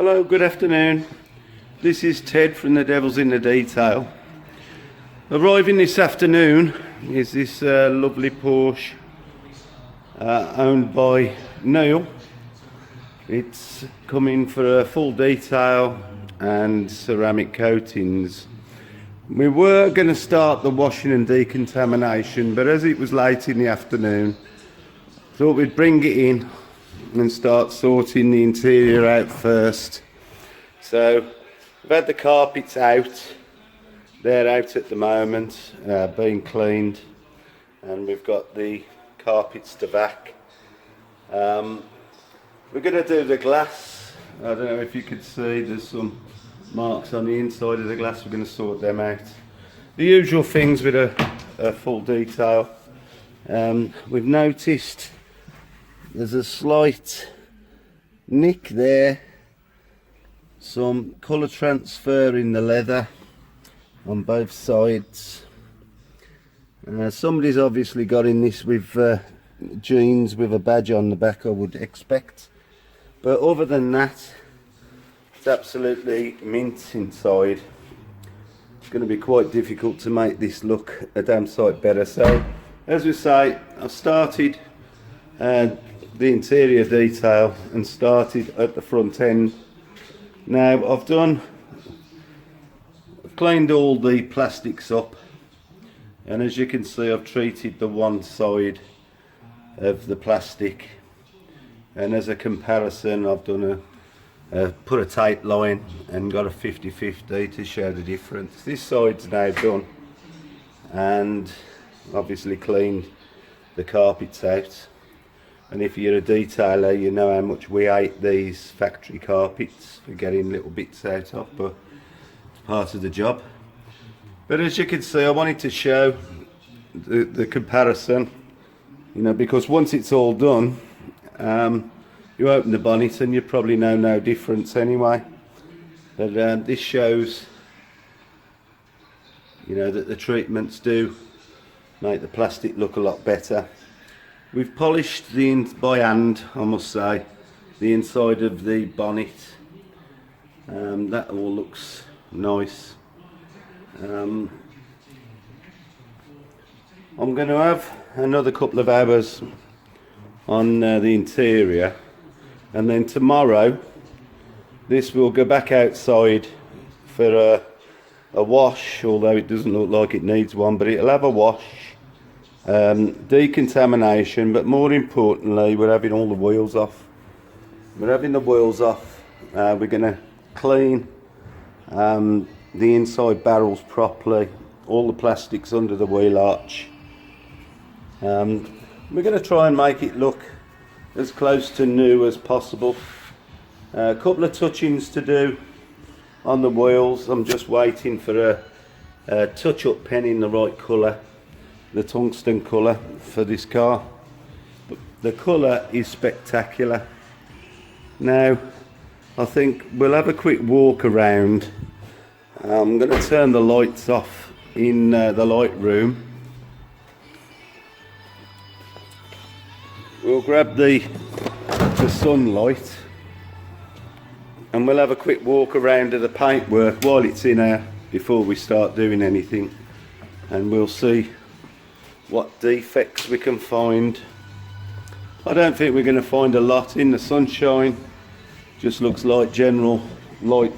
Hello, good afternoon. This is Ted from The Devil's in the Detail. Arriving this afternoon is this lovely Porsche owned by Neil. It's coming for a full detail and ceramic coatings. We were going to start the washing and decontamination, but as it was late in the afternoon, thought we'd bring it in and start sorting the interior out first. So we've had the carpets out. They're out at the moment, being cleaned, and we've got the carpets to back. We're going to do the glass. I don't know if you could see, there's some marks on the inside of the glass. We're going to sort them out. The usual things with a full detail. We've noticed there's a slight nick there, some colour transfer in the leather on both sides. Somebody's obviously got in this with jeans with a badge on the back, I would expect, but other than that it's absolutely mint inside. It's going to be quite difficult to make this look a damn sight better. So as we say, I've started the interior detail and started at the front end. Now I've cleaned all the plastics up, and as you can see I've treated the one side of the plastic, and as a comparison I've done put a tape line and got a 50-50 to show the difference. This side's now done, and obviously cleaned the carpets out. And if you're a detailer, you know how much we hate these factory carpets for getting little bits out of, but it's part of the job. But as you can see, I wanted to show the comparison, you know, because once it's all done, you open the bonnet and you probably know no difference anyway. But this shows, you know, that the treatments do make the plastic look a lot better. We've polished by hand, I must say, the inside of the bonnet. That all looks nice. I'm going to have another couple of hours on the interior, and then tomorrow this will go back outside for a wash, although it doesn't look like it needs one, but it'll have a wash. Decontamination, but more importantly we're having all the wheels off. We're having the wheels off. We're going to clean the inside barrels properly, all the plastics under the wheel arch. We're going to try and make it look as close to new as possible. A couple of touchings to do on the wheels. I'm just waiting for a touch-up pen in the right colour, the tungsten colour for this car. But the colour is spectacular. Now I think we'll have a quick walk around. I'm going to turn the lights off in the light room. We'll grab the sunlight and we'll have a quick walk around to the paintwork while it's in there before we start doing anything, and we'll see what defects we can find. I don't think we're going to find a lot in the sunshine. Just looks like general light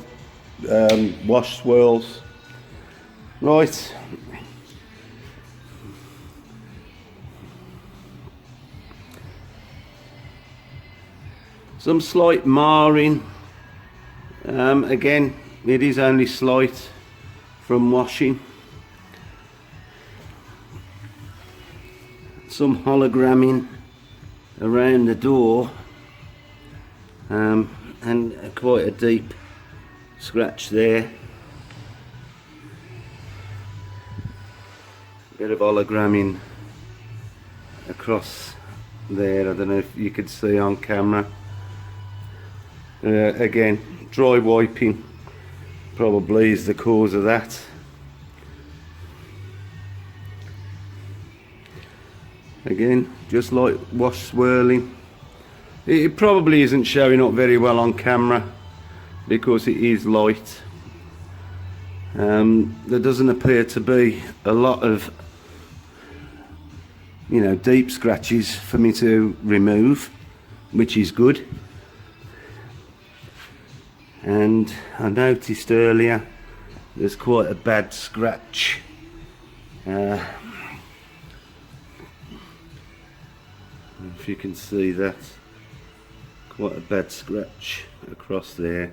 wash swirls. Right. Some slight marring. Again, it is only slight from washing. Some hologramming around the door, and quite a deep scratch there. Bit of hologramming across there. I don't know if you could see on camera. Again, dry wiping probably is the cause of that. Again, just like wash swirling. It probably isn't showing up very well on camera, because it is light. There doesn't appear to be a lot of, you know, deep scratches for me to remove, which is good. And I noticed earlier there's quite a bad scratch if you can see that, quite a bad scratch across there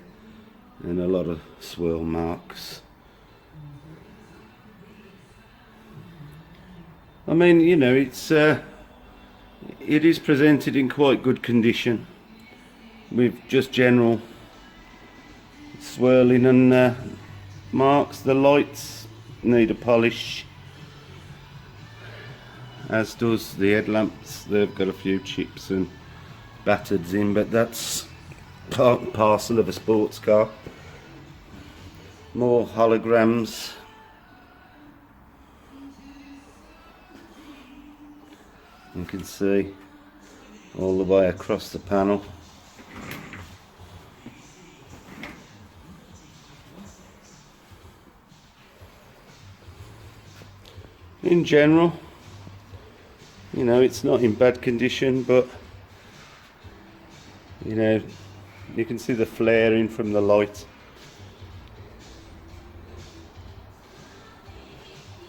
and a lot of swirl marks. I mean, you know, it is presented in quite good condition with just general swirling and marks. The lights need a polish, as does the headlamps. They've got a few chips and battereds in, but that's part and parcel of a sports car. More holograms. You can see all the way across the panel. In general, you know, it's not in bad condition, but you know, you can see the flaring from the light.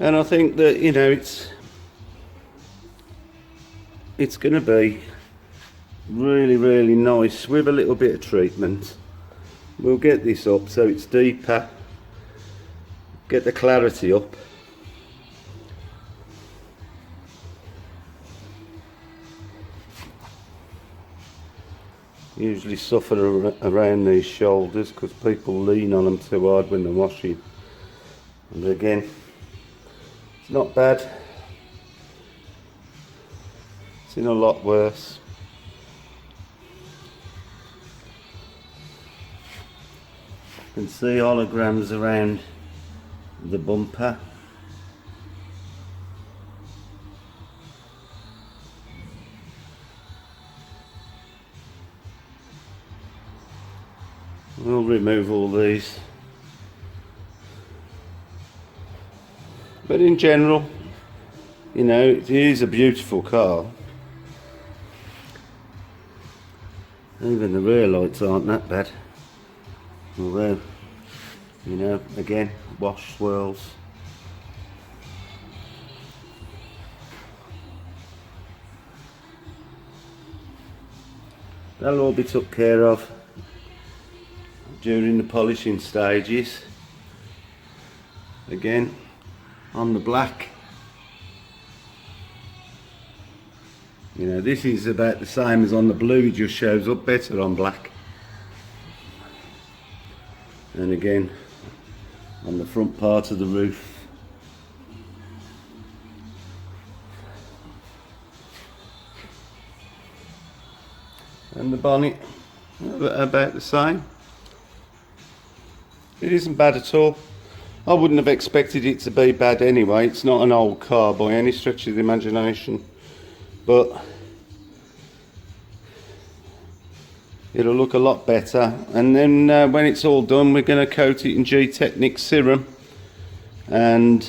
And I think that, you know, it's going to be really, really nice with a little bit of treatment. We'll get this up so it's deeper, get the clarity up. Usually suffer around these shoulders because people lean on them too hard when they're washing. And again, it's not bad. It's in a lot worse. You can see holograms around the bumper. We'll remove all these. But in general, you know, it is a beautiful car. Even the rear lights aren't that bad. Although, you know, again, wash swirls. That'll all be took care of during the polishing stages. Again, on the black, you know, this is about the same as on the blue, it just shows up better on black. And again, on the front part of the roof. And the bonnet, about the same. It isn't bad at all. I wouldn't have expected it to be bad anyway. It's not an old car by any stretch of the imagination, but it'll look a lot better. And then when it's all done, we're going to coat it in Gtechniq serum and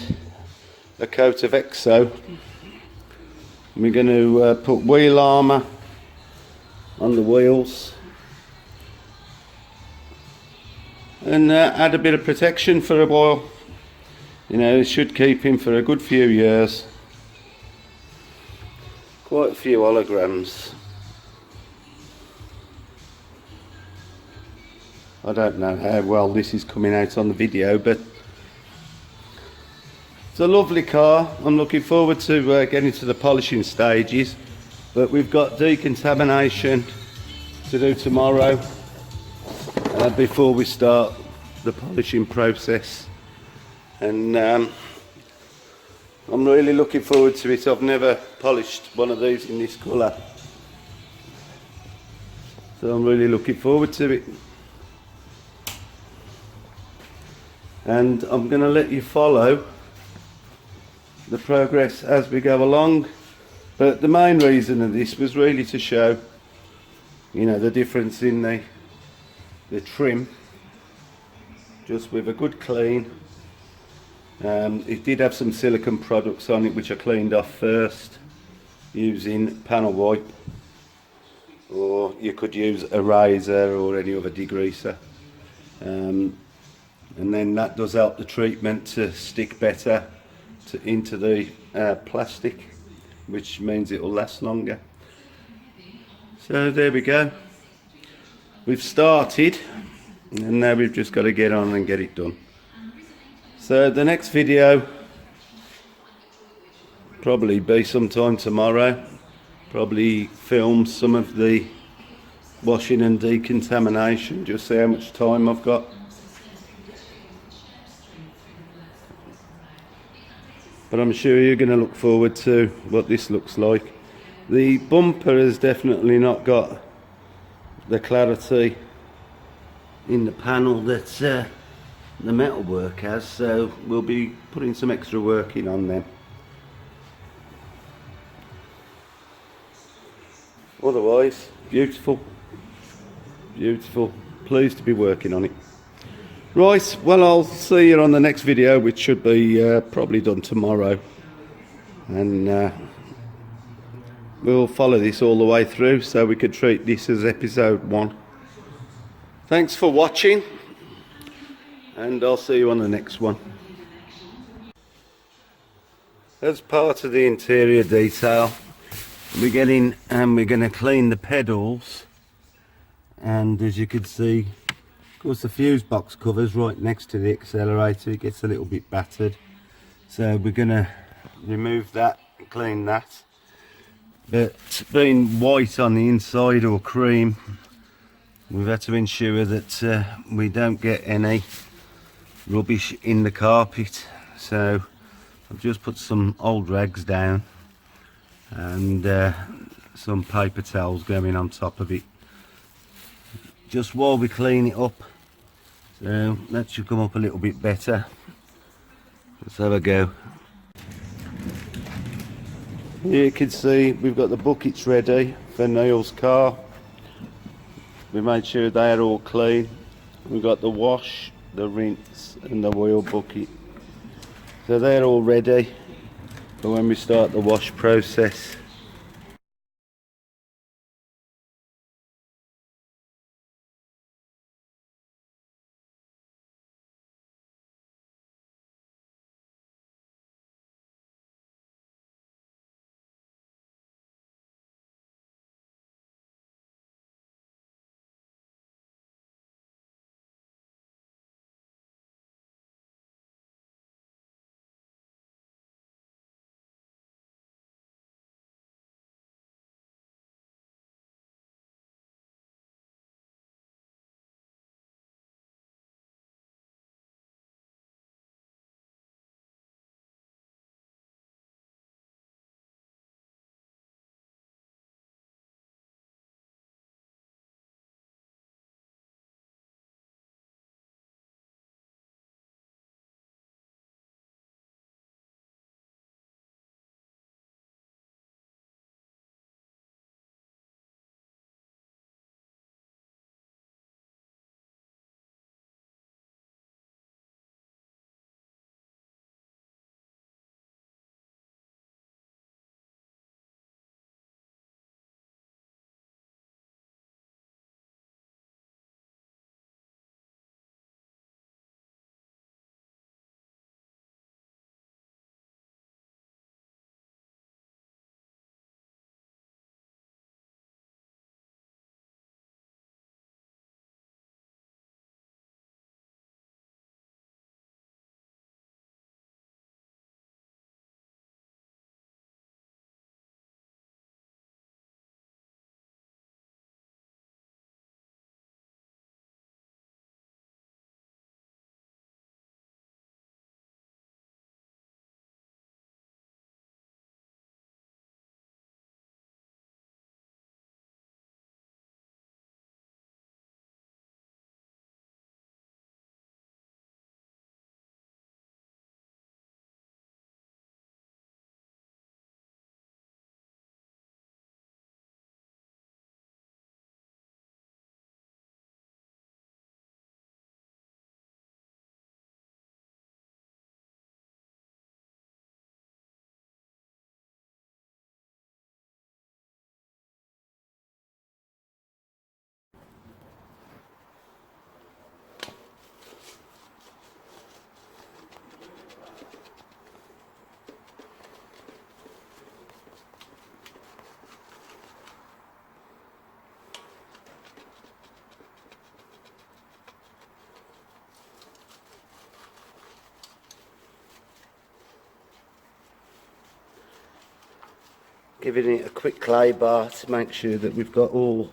a coat of Exo. We're going to put wheel armour on the wheels and add a bit of protection for a while. You know, it should keep him for a good few years. Quite a few holograms. I don't know how well this is coming out on the video, but it's a lovely car. I'm looking forward to getting to the polishing stages, but we've got decontamination to do tomorrow before we start the polishing process, and I'm really looking forward to it. I've never polished one of these in this colour, so I'm really looking forward to it. And I'm going to let you follow the progress as we go along, but the main reason of this was really to show, you know, the difference in the trim just with a good clean. It did have some silicone products on it which I cleaned off first using panel wipe, or you could use a razor or any other degreaser, and then that does help the treatment to stick better into the plastic, which means it will last longer. So there we go, we've started, and now we've just got to get on and get it done. So the next video probably be sometime tomorrow. Probably film some of the washing and decontamination, just see how much time I've got. But I'm sure you're going to look forward to what this looks like. The bumper has definitely not got the clarity in the panel that the metalwork has, so we'll be putting some extra work in on them. Otherwise, beautiful, beautiful. Pleased to be working on it. Right, well, I'll see you on the next video, which should be probably done tomorrow, and we'll follow this all the way through so we could treat this as episode 1. Thanks for watching, and I'll see you on the next one. As part of the interior detail, we're getting and we're going to clean the pedals, and as you can see, of course, the fuse box covers right next to the accelerator. It gets a little bit battered, so we're going to remove that and clean that. But being white on the inside or cream, we've had to ensure that we don't get any rubbish in the carpet. So I've just put some old rags down and some paper towels going on top of it, just while we clean it up. So that should come up a little bit better. Let's have a go. Here you can see we've got the buckets ready for Neil's car. We made sure they are all clean. We've got the wash, the rinse and the oil bucket. So they're all ready for when we start the wash process. giving it a quick clay bar to make sure that we've got all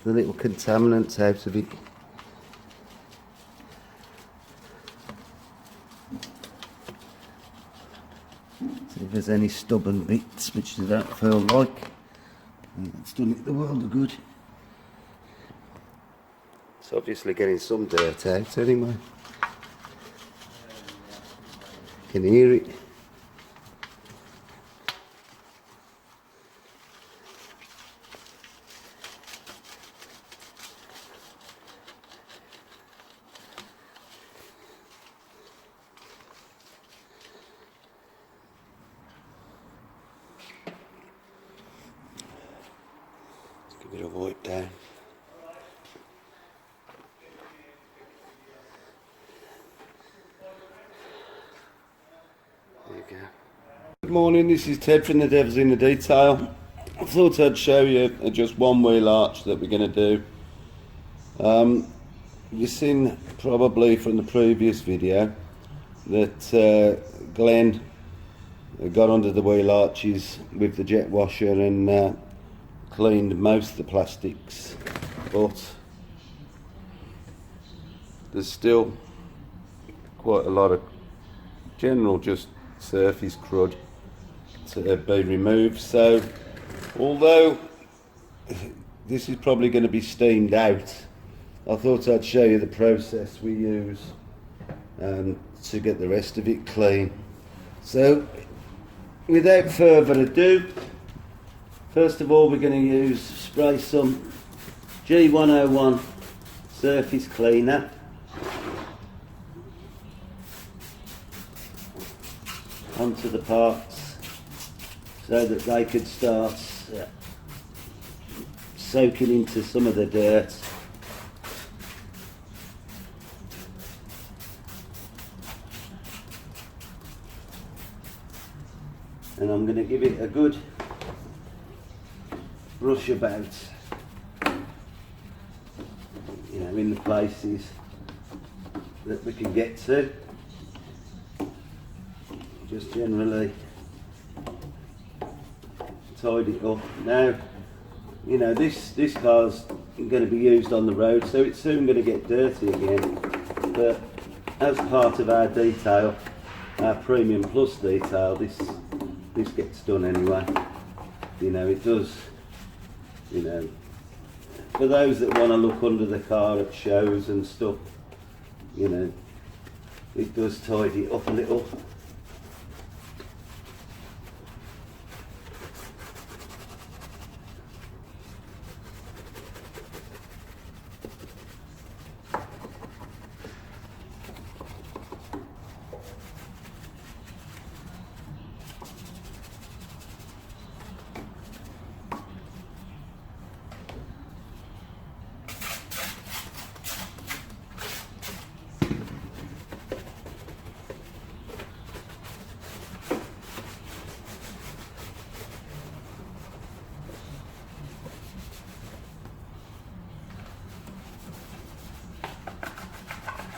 the little contaminants out of it. See if there's any stubborn bits, which I don't feel like. It's done it the world of good. It's obviously getting some dirt out anyway. Can hear it. Let's give it a wipe down. Good morning, this is Ted from the Devils in the Detail. I thought I'd show you just one wheel arch that we're going to do. You've seen probably from the previous video that Glenn got under the wheel arches with the jet washer and cleaned most of the plastics, but there's still quite a lot of general just surface crud to be removed. So although this is probably going to be steamed out, I thought I'd show you the process we use to get the rest of it clean. So without further ado, first of all we're going to spray some G101 surface cleaner. Onto the parts so that they could start soaking into some of the dirt. And I'm going to give it a good brush about, you know, in the places that we can get to. Just generally tidy it up. Now, you know, this car's going to be used on the road, so it's soon going to get dirty again. But as part of our detail, our Premium Plus detail, this gets done anyway. You know, it does. You know, for those that want to look under the car at shows and stuff, you know, it does tidy it up a little.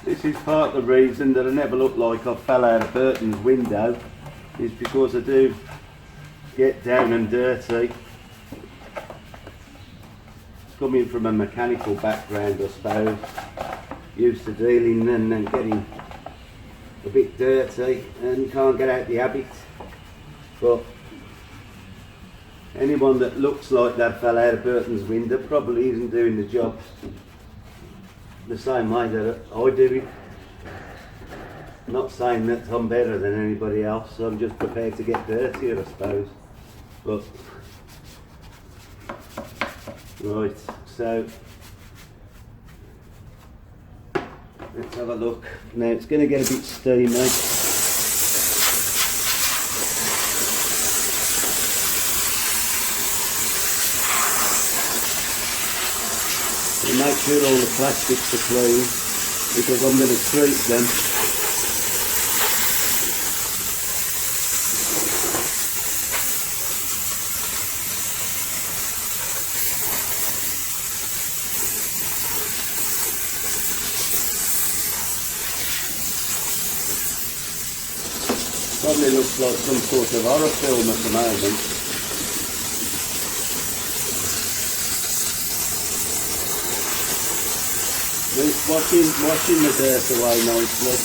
This is part of the reason that I never look like I fell out of Burton's window, is because I do get down and dirty. Coming from a mechanical background, I suppose, used to dealing and getting a bit dirty and can't get out the habit. But anyone that looks like they fell out of Burton's window probably isn't doing the job the same way that I do it. I'm not saying that I'm better than anybody else, I'm just prepared to get dirtier, I suppose. But right, so let's have a look. Now it's going to get a bit steamy. Make sure all the plastics are clean, because I'm going to treat them. Probably looks like some sort of horror film at the moment. washing the dirt away nicely.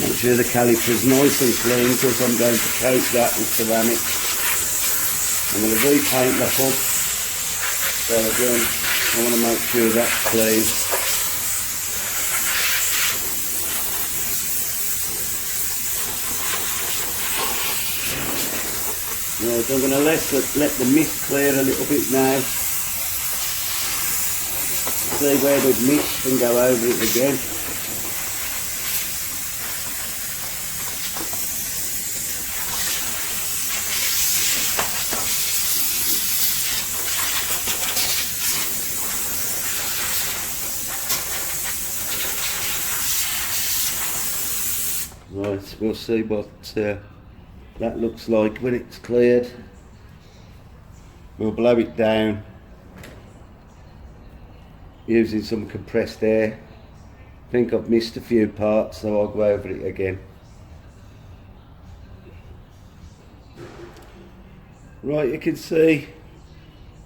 Make sure the caliper is nice and clean because I'm going to coat that with ceramic. I'm going to repaint the hub, so again I want to make sure that's clean. Right, I'm going to let the mist clear a little bit now. See where we've missed and go over it again. Right, we'll see what that looks like when it's cleared. We'll blow it down using some compressed air. I think I've missed a few parts, so I'll go over it again. Right, you can see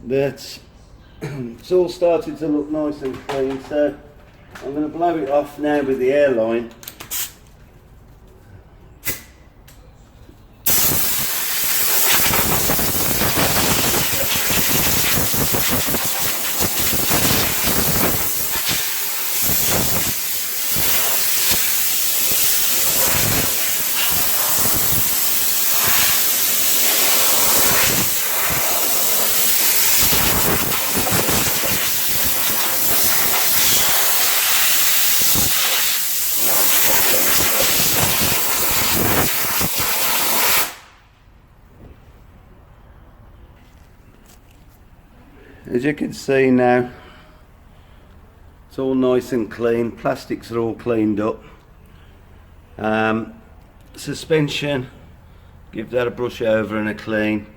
that it's all starting to look nice and clean, so I'm going to blow it off now with the airline. As you can see now, it's all nice and clean. Plastics are all cleaned up. Suspension, give that a brush over and a clean.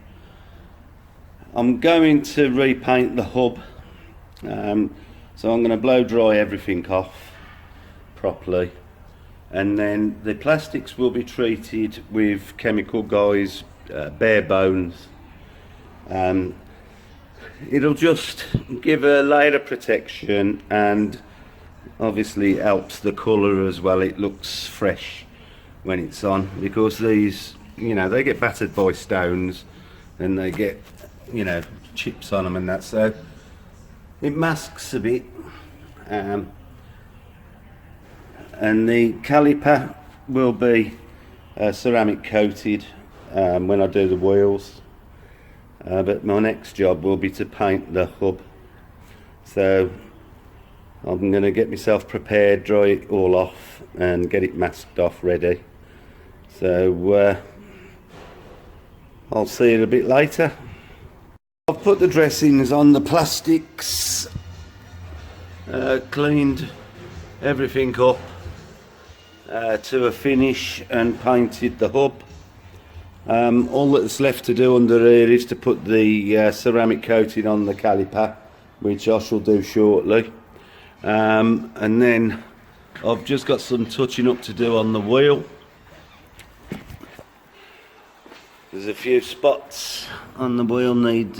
I'm going to repaint the hub, so I'm going to blow dry everything off properly, and then the plastics will be treated with chemical guys, bare bones. It'll just give a layer of protection, and obviously helps the colour as well. It looks fresh when it's on, because these, you know, they get battered by stones and they get, you know, chips on them and that, so it masks a bit. And the caliper will be ceramic coated when I do the wheels. But my next job will be to paint the hub, so I'm going to get myself prepared, dry it all off and get it masked off ready. So I'll see you a bit later. I've put the dressings on the plastics, cleaned everything up to a finish and painted the hub. All that's left to do under here is to put the ceramic coating on the caliper, which I shall do shortly, and then I've just got some touching up to do on the wheel. There's a few spots on the wheel need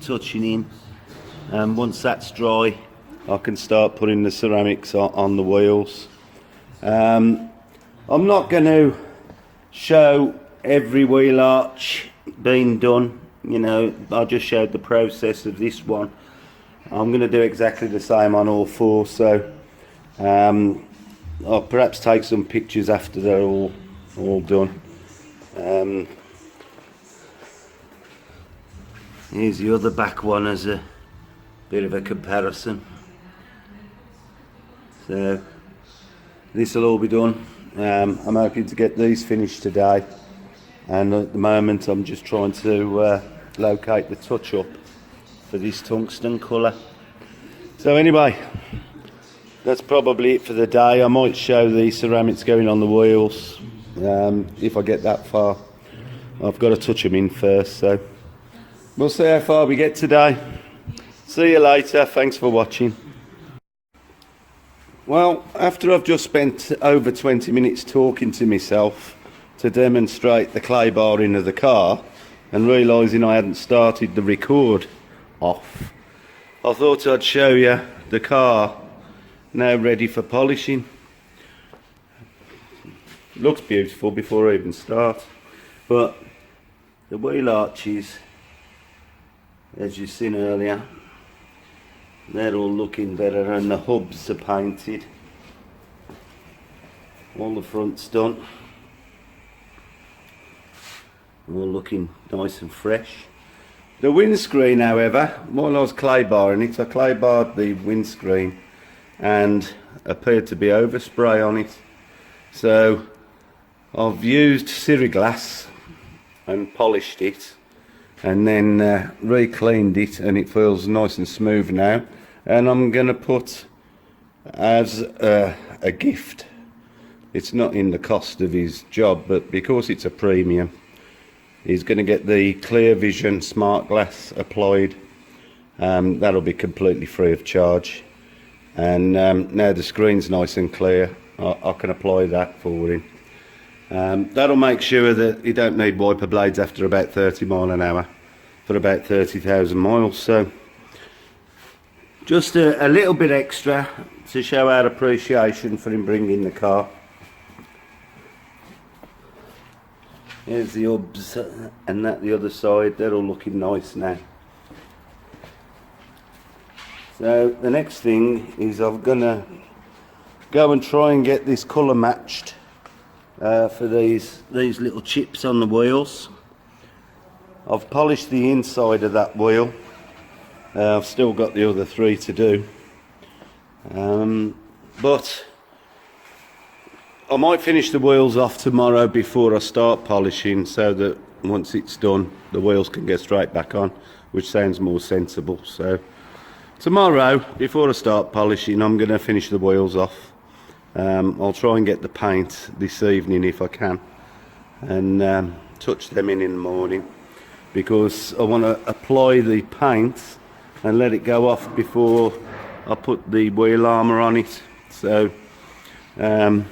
touching in, and once that's dry I can start putting the ceramics on the wheels. I'm not going to show every wheel arch being done, you know, I just showed the process of this one. I'm going to do exactly the same on all four, so I'll perhaps take some pictures after they're all done. Here's the other back one as a bit of a comparison. So this will all be done. I'm hoping to get these finished today, and at the moment I'm just trying to locate the touch up for this tungsten colour. So anyway, that's probably it for the day. I might show the ceramics going on the wheels if I get that far, I've got to touch them in first, so we'll see how far we get today. See you later, thanks for watching. Well, after I've just spent over 20 minutes talking to myself to demonstrate the clay barring of the car and realising I hadn't started the record off, I thought I'd show you the car now ready for polishing. Looks beautiful before I even start, but the wheel arches, as you've seen earlier, they're all looking better, and the hubs are painted. All the front's done. All looking nice and fresh. The windscreen, however, while I was clay barring it, I clay barred the windscreen and appeared to be overspray on it. So I've used Ceriglass and polished it, and then re-cleaned it, and it feels nice and smooth now. And I'm going to put as a gift, it's not in the cost of his job, but because it's a premium, he's going to get the Clear Vision smart glass applied. That'll be completely free of charge, and now the screen's nice and clear, I can apply that for him. That'll make sure that you don't need wiper blades after about 30 mile an hour for about 30,000 miles. So just a little bit extra to show our appreciation for him bringing the car. Here's the hubs, and that the other side, they're all looking nice now. So the next thing is I'm gonna go and try and get this colour matched for these little chips on the wheels. I've polished the inside of that wheel. I've still got the other three to do, but I might finish the wheels off tomorrow before I start polishing, so that once it's done the wheels can get straight back on, which sounds more sensible. So tomorrow, before I start polishing, I'm going to finish the wheels off. I'll try and get the paint this evening if I can, and touch them in the morning, because I want to apply the paint and let it go off before I put the wheel armour on it. So I've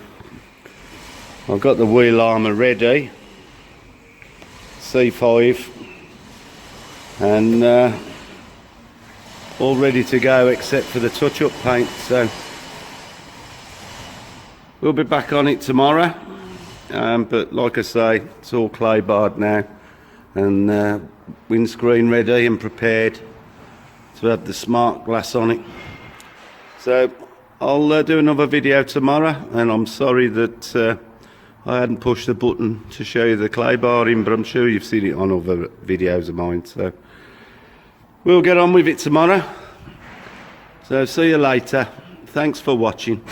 got the wheel armour ready, C5, and all ready to go except for the touch-up paint. So we'll be back on it tomorrow, but like I say, it's all clay barred now, and windscreen ready and prepared to have the smart glass on it. So I'll do another video tomorrow, and I'm sorry that I hadn't pushed the button to show you the clay barring, but I'm sure you've seen it on other videos of mine. So we'll get on with it tomorrow. So see you later. Thanks for watching.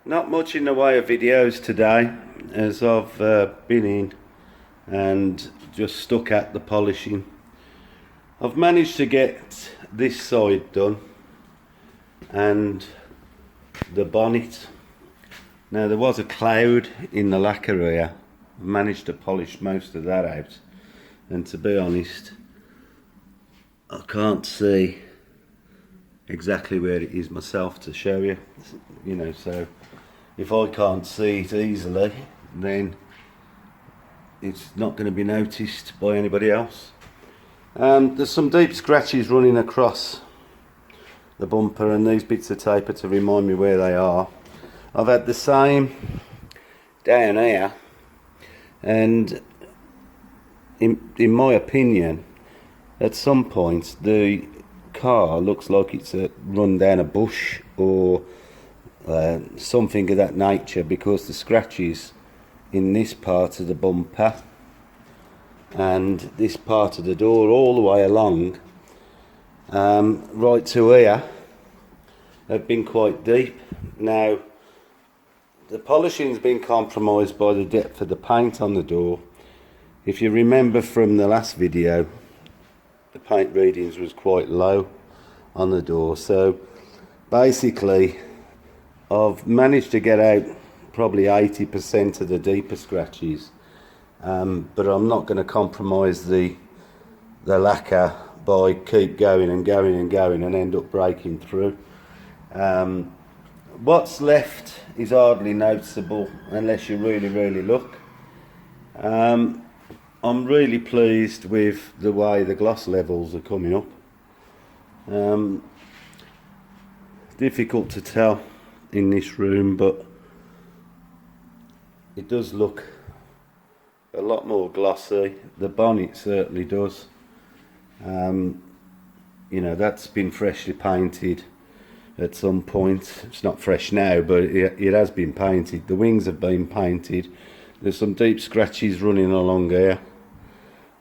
Not much in the way of videos today, as I've been in and just stuck at the polishing. I've managed to get this side done and the bonnet. Now there was a cloud in the lacquer area. I've managed to polish most of that out, and to be honest, I can't see exactly where it is myself to show you, you know, so if I can't see it easily, then it's not going to be noticed by anybody else. There's some deep scratches running across the bumper, and these bits of tape are to remind me where they are. I've had the same down here, and in my opinion, at some point the car looks like it's run down a bush or something of that nature, because the scratches in this part of the bumper and this part of the door all the way along right to here have been quite deep. Now the polishing's been compromised by the depth of the paint on the door. If you remember from the last video, the paint readings was quite low on the door, so basically I've managed to get out probably 80% of the deeper scratches, but I'm not going to compromise the lacquer by keep going and going and going and end up breaking through. What's left is hardly noticeable unless you really look. I'm really pleased with the way the gloss levels are coming up. Difficult to tell in this room, but it does look a lot more glossy. The bonnet certainly does. You know, that's been freshly painted at some point. It's not fresh now, but it has been painted. The wings have been painted. There's some deep scratches running along here.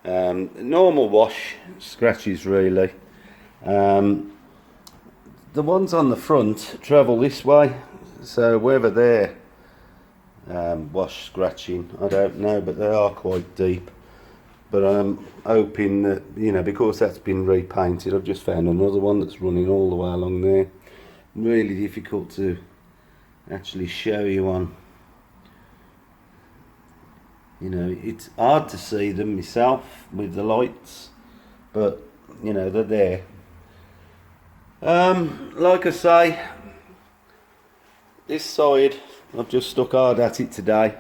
Normal wash scratches really. The ones on the front travel this way, so whether they're wash scratching, I don't know, but they are quite deep. But I'm hoping that, you know, because that's been repainted, I've just found another one that's running all the way along there. Really difficult to actually show you on. You know, it's hard to see them myself with the lights, but you know, they're there. Like I say, this side I've just stuck hard at it today.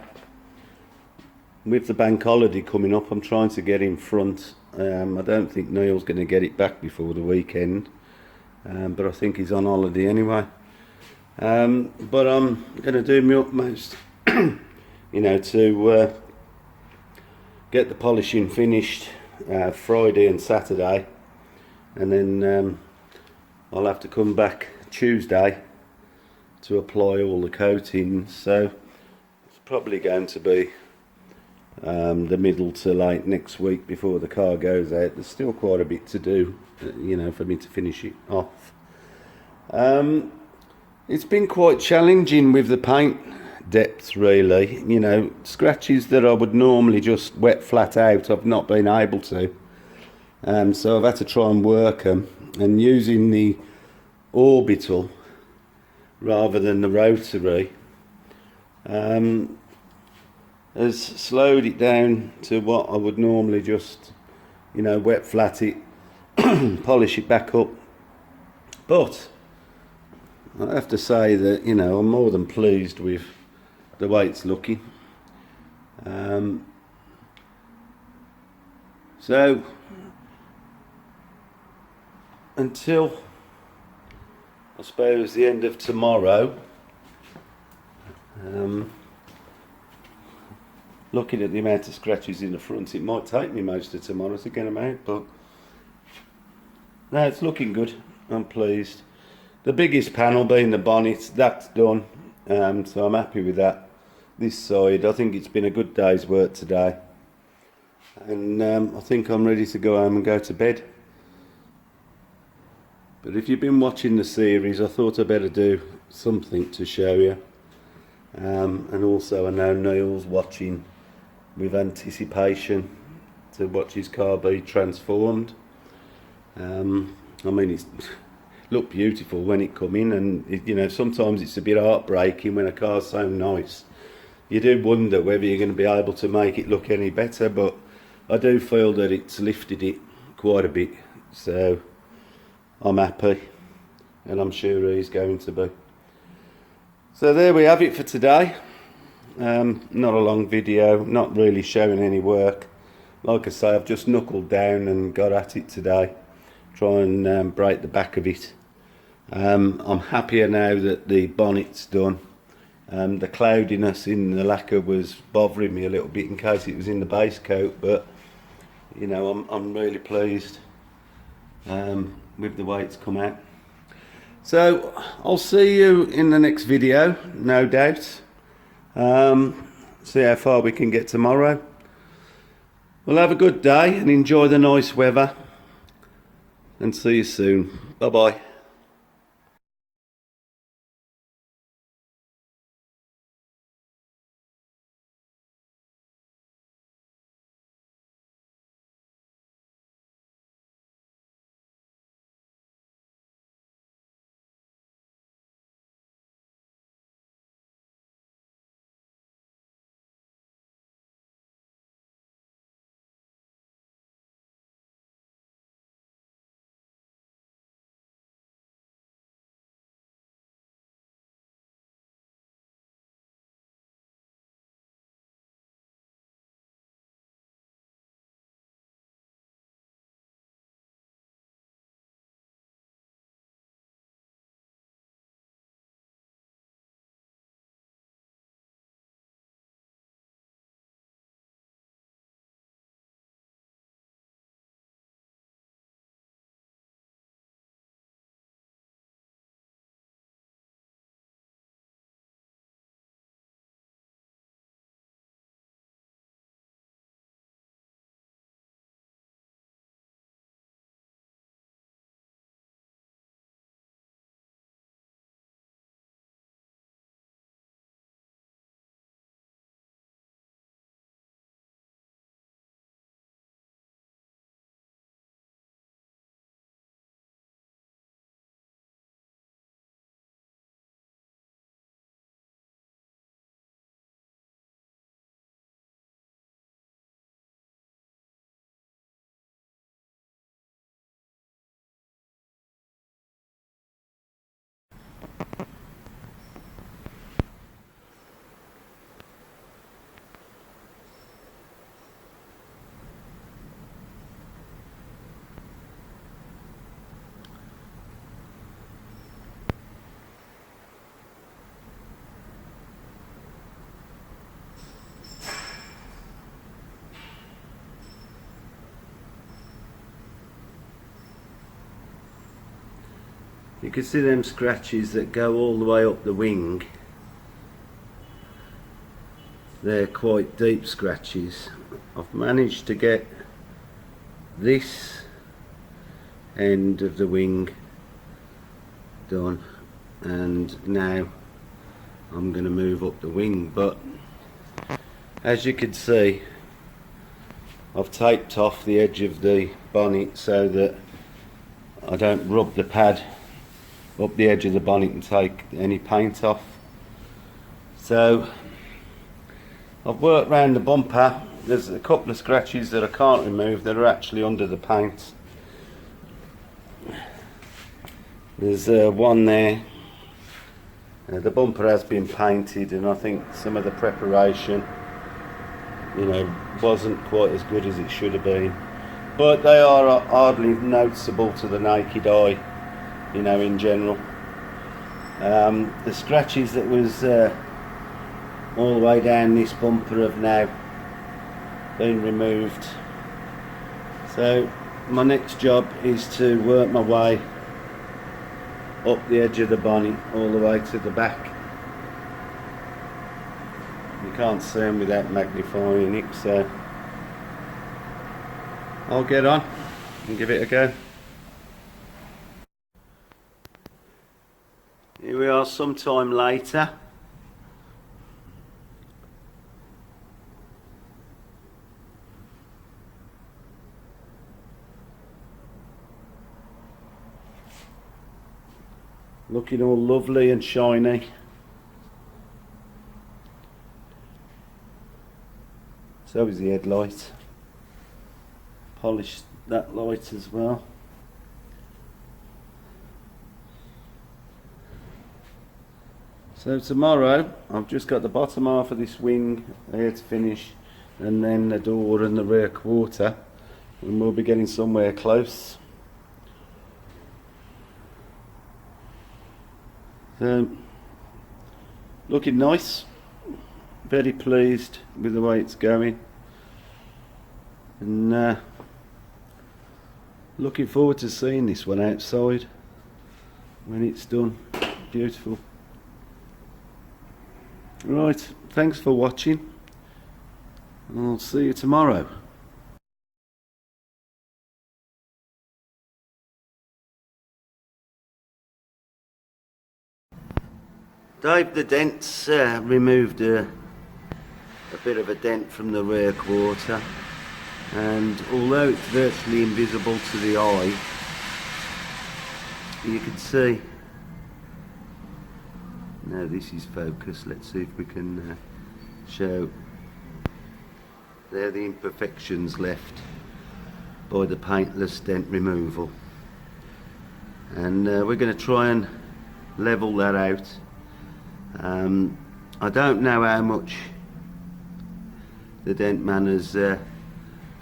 With the bank holiday coming up, I'm trying to get in front. I don't think Neil's going to get it back before the weekend, but I think he's on holiday anyway. But I'm going to do my utmost, you know, to get the polishing finished Friday and Saturday, and then I'll have to come back Tuesday to apply all the coatings, so it's probably going to be the middle to late next week before the car goes out. There's still quite a bit to do, you know, for me to finish it off. It's been quite challenging with the paint depths really. You know, scratches that I would normally just wet flat out, I've not been able to, so I've had to try and work them, and using the orbital rather than the rotary has slowed it down to what I would normally just, you know, wet flat it, polish it back up. But I have to say that, you know, I'm more than pleased with the way it's looking. So until I suppose the end of tomorrow, looking at the amount of scratches in the front, it might take me most of tomorrow to get them out, but no, it's looking good. I'm pleased. The biggest panel being the bonnet, that's done, so I'm happy with that. This side, I think it's been a good day's work today, and I think I'm ready to go home and go to bed. But if you've been watching the series, I thought I'd better do something to show you. and also I know Neil's watching with anticipation to watch his car be transformed. I mean, it's looked beautiful when it come in, and you know, sometimes it's a bit heartbreaking when a car's so nice. You do wonder whether you're going to be able to make it look any better, but I do feel that it's lifted it quite a bit, so I'm happy, and I'm sure he's going to be. So there we have it for today. Not a long video, not really showing any work. Like I say, I've just knuckled down and got at it today, try and break the back of it. I'm happier now that the bonnet's done. The cloudiness in the lacquer was bothering me a little bit in case it was in the base coat, but you know, I'm really pleased with the way it's come out. So I'll see you in the next video, no doubt. See how far we can get tomorrow. Well, have a good day and enjoy the nice weather, and see you soon. Bye bye. You can see them scratches that go all the way up the wing. They're quite deep scratches. I've managed to get this end of the wing done, and now I'm going to move up the wing, but as you can see, I've taped off the edge of the bonnet so that I don't rub the pad up the edge of the bonnet and take any paint off. So I've worked around the bumper. There's a couple of scratches that I can't remove that are actually under the paint. There's one there. The bumper has been painted, and I think some of the preparation, you know, wasn't quite as good as it should have been, but they are hardly noticeable to the naked eye, you know, in general. The scratches that was all the way down this bumper have now been removed. So my next job is to work my way up the edge of the bonnet all the way to the back. You can't see them without magnifying it, so I'll get on and give it a go. Here we are sometime later. looking all lovely and shiny. So is the headlight. Polished that light as well. So tomorrow I've just got the bottom half of this wing here to finish, and then the door and the rear quarter, and we'll be getting somewhere close. So looking nice, very pleased with the way it's going, and looking forward to seeing this one outside when it's done. Beautiful. Right, thanks for watching. I'll see you tomorrow. Dave the Dent's removed a bit of a dent from the rear quarter, and although it's virtually invisible to the eye, you can see. Now this is focused. Let's see if we can show. There are the imperfections left by the paintless dent removal, and we're going to try and level that out. I don't know how much the dent man has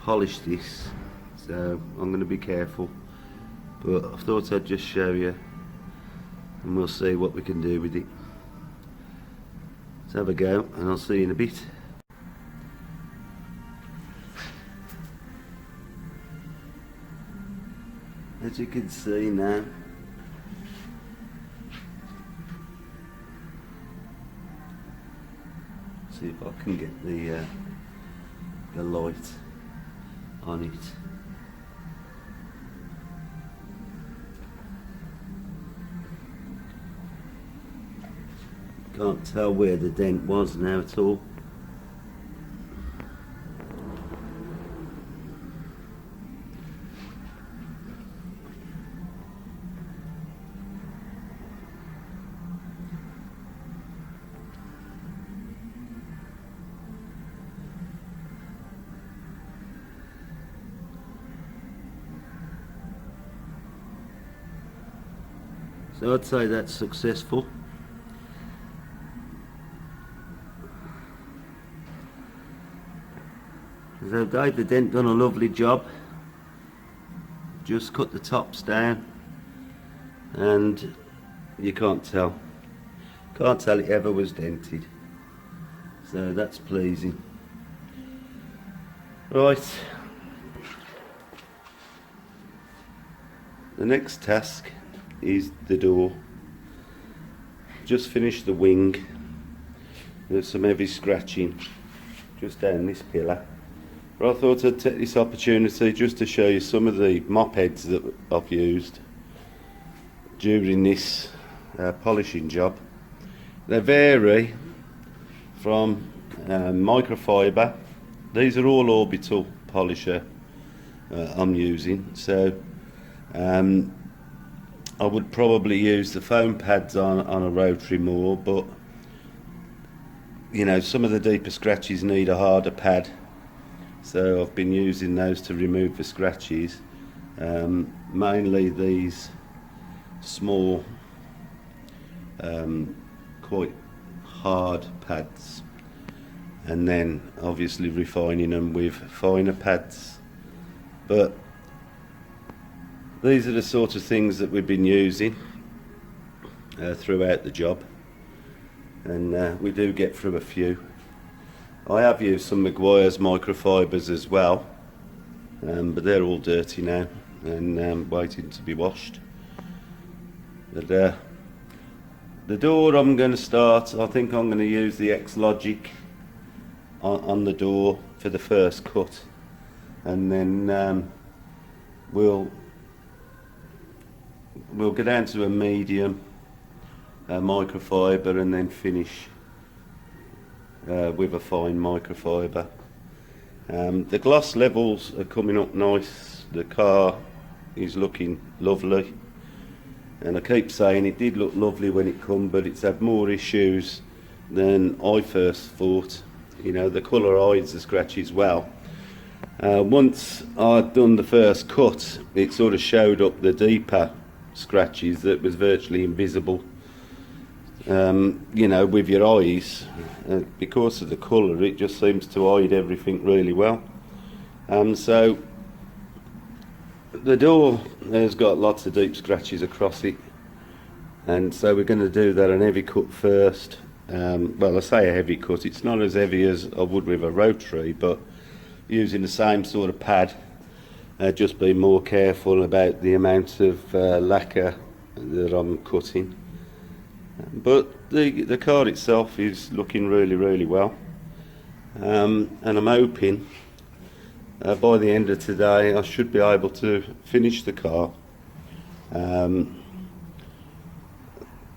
polished this, so I'm going to be careful, but I thought I'd just show you, and we'll see what we can do with it. Let's have a go, and I'll see you in a bit. As you can see now, see if I can get the light on it. Can't tell where the dent was now at all. So I'd say that's successful. So Dave the Dent done a lovely job. Just cut the tops down, and you can't tell it ever was dented. So that's pleasing. Right. The next task is the door. Just finished the wing. There's some heavy scratching just down this pillar, but I thought I'd take this opportunity just to show you some of the mop heads that I've used during this polishing job. They vary from microfiber. These are all orbital polisher I'm using, so I would probably use the foam pads on a rotary more, but you know, some of the deeper scratches need a harder pad, so I've been using those to remove the scratches. Mainly these small, quite hard pads, and then obviously refining them with finer pads. But these are the sort of things that we've been using throughout the job, and we do get through a few. I have used some Maguire's microfibers as well, but they're all dirty now and waiting to be washed. But the door I'm going to start, I think I'm going to use the X-Logic on the door for the first cut, and then we'll go down to a medium microfiber, and then finish with a fine microfiber. The gloss levels are coming up nice. The car is looking lovely. and I keep saying it did look lovely when it come, but it's had more issues than I first thought. You know, the colour hides the scratches well. Once I'd done the first cut, it sort of showed up the deeper scratches that was virtually invisible. You know, with your eyes, because of the colour, it just seems to hide everything really well. So the door has got lots of deep scratches across it, and so we're going to do that on heavy cut first. Well, I say a heavy cut, it's not as heavy as I would with a rotary, but using the same sort of pad, just be more careful about the amount of lacquer that I'm cutting. But the car itself is looking really well, and I'm hoping by the end of today I should be able to finish the car.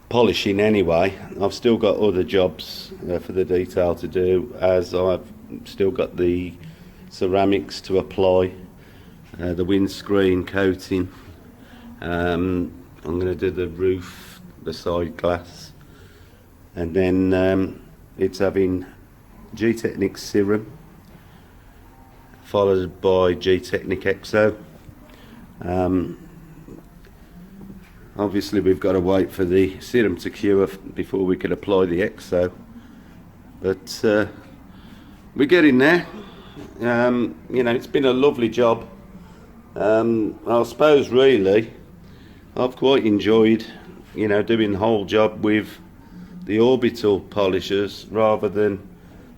Polishing anyway. I've still got other jobs for the detail to do, as I've still got the ceramics to apply, the windscreen coating. I'm going to do the roof, the side glass, and then it's having Gtechniq serum followed by Gtechniq Exo. Obviously we've got to wait for the serum to cure before we can apply the Exo, but we're getting there. You know, it's been a lovely job. I suppose really I've quite enjoyed, you know, doing the whole job with the orbital polishers rather than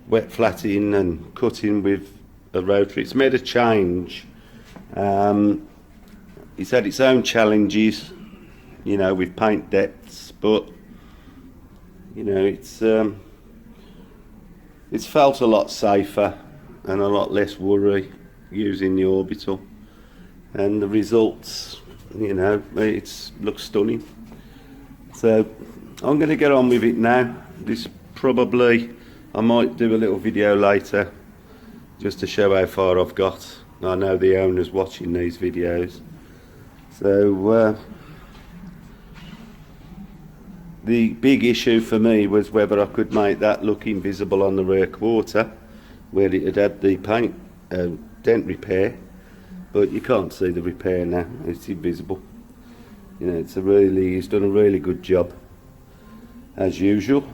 wet flatting and cutting with a rotary. It's made a change. It's had its own challenges, you know, with paint depths, but you know, it's felt a lot safer and a lot less worry using the orbital, and the results, you know, it looks stunning. So I'm going to get on with it now. This probably, I might do a little video later just to show how far I've got. I know the owner's watching these videos, so the big issue for me was whether I could make that look invisible on the rear quarter where it had the paint dent repair, but you can't see the repair now, it's invisible. You know, he's done a really good job as usual.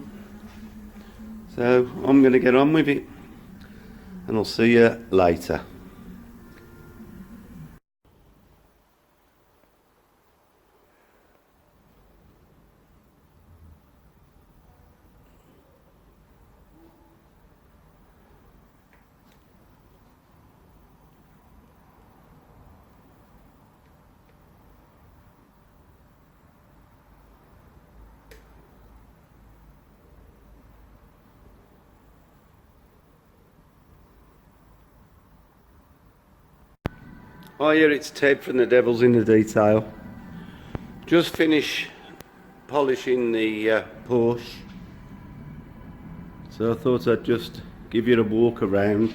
So I'm going to get on with it, and I'll see you later. Hi, here it's Ted from the Devil's in the Detail. Just finished polishing the Porsche, so I thought I'd just give you a walk around.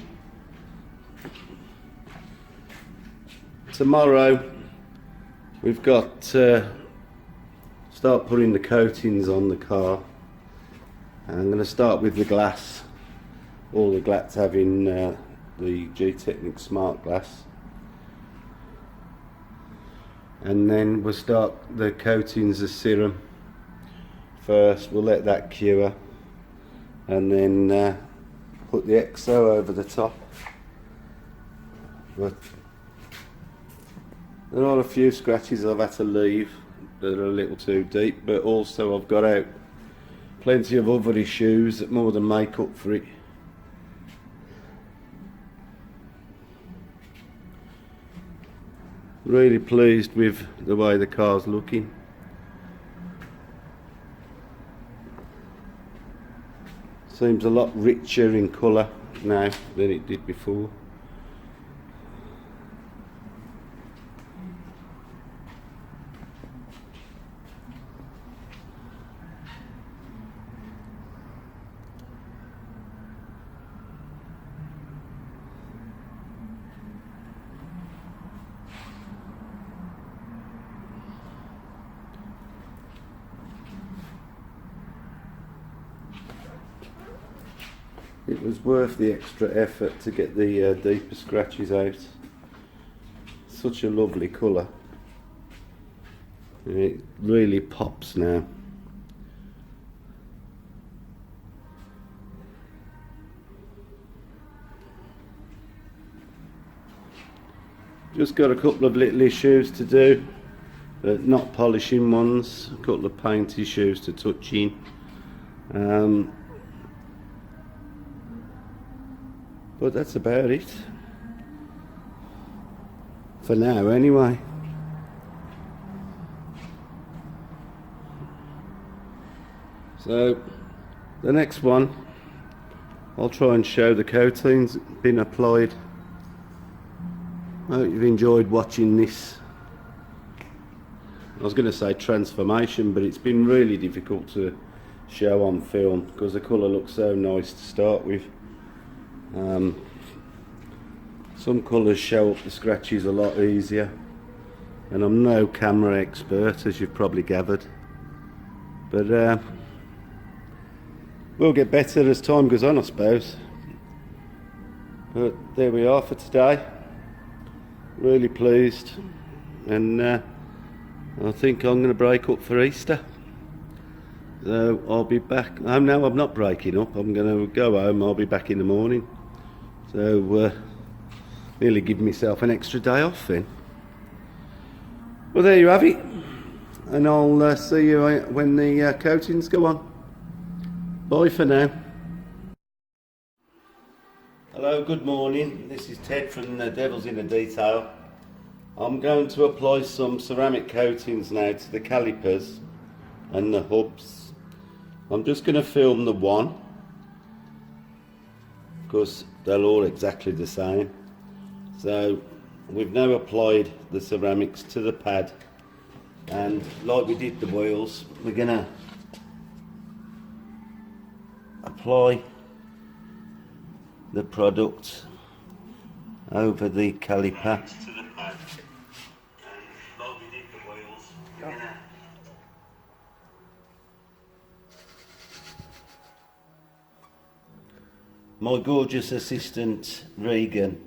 Tomorrow we've got start putting the coatings on the car. I'm going to start with the glass. All the glass having the Gtechniq smart glass, and then we'll start the coatings of serum first. We'll let that cure, and then put the Exo over the top. But there are a few scratches I've had to leave that are a little too deep, but also I've got out plenty of other issues that more than make up for it. Really pleased with the way the car's looking. Seems a lot richer in colour now than it did before. it was worth the extra effort to get the deeper scratches out. Such a lovely colour. It really pops now. Just got a couple of little issues to do, but not polishing ones. A couple of paint issues to touch in. But that's about it. For now anyway. So the next one, I'll try and show the coating's been applied. I hope you've enjoyed watching this. I was going to say transformation, but it's been really difficult to show on film because the colour looks so nice to start with. Some colours show up the scratches a lot easier, and I'm no camera expert, as you've probably gathered, but we'll get better as time goes on, I suppose. But there we are for today. Really pleased, and I think I'm going to break up for Easter. So I'll be back. No, I'm not breaking up. I'm going to go home. I'll be back in the morning. So nearly give myself an extra day off then. Well, there you have it, and I'll see you when the coatings go on. Bye for now. Hello, good morning. This is Ted from the Devil's in the Detail. I'm going to apply some ceramic coatings now to the calipers and the hubs. I'm just going to film the one because they're all exactly the same. So we've now applied the ceramics to the pad, and like we did the wheels, we're going to apply the product over the caliper. My gorgeous assistant Regan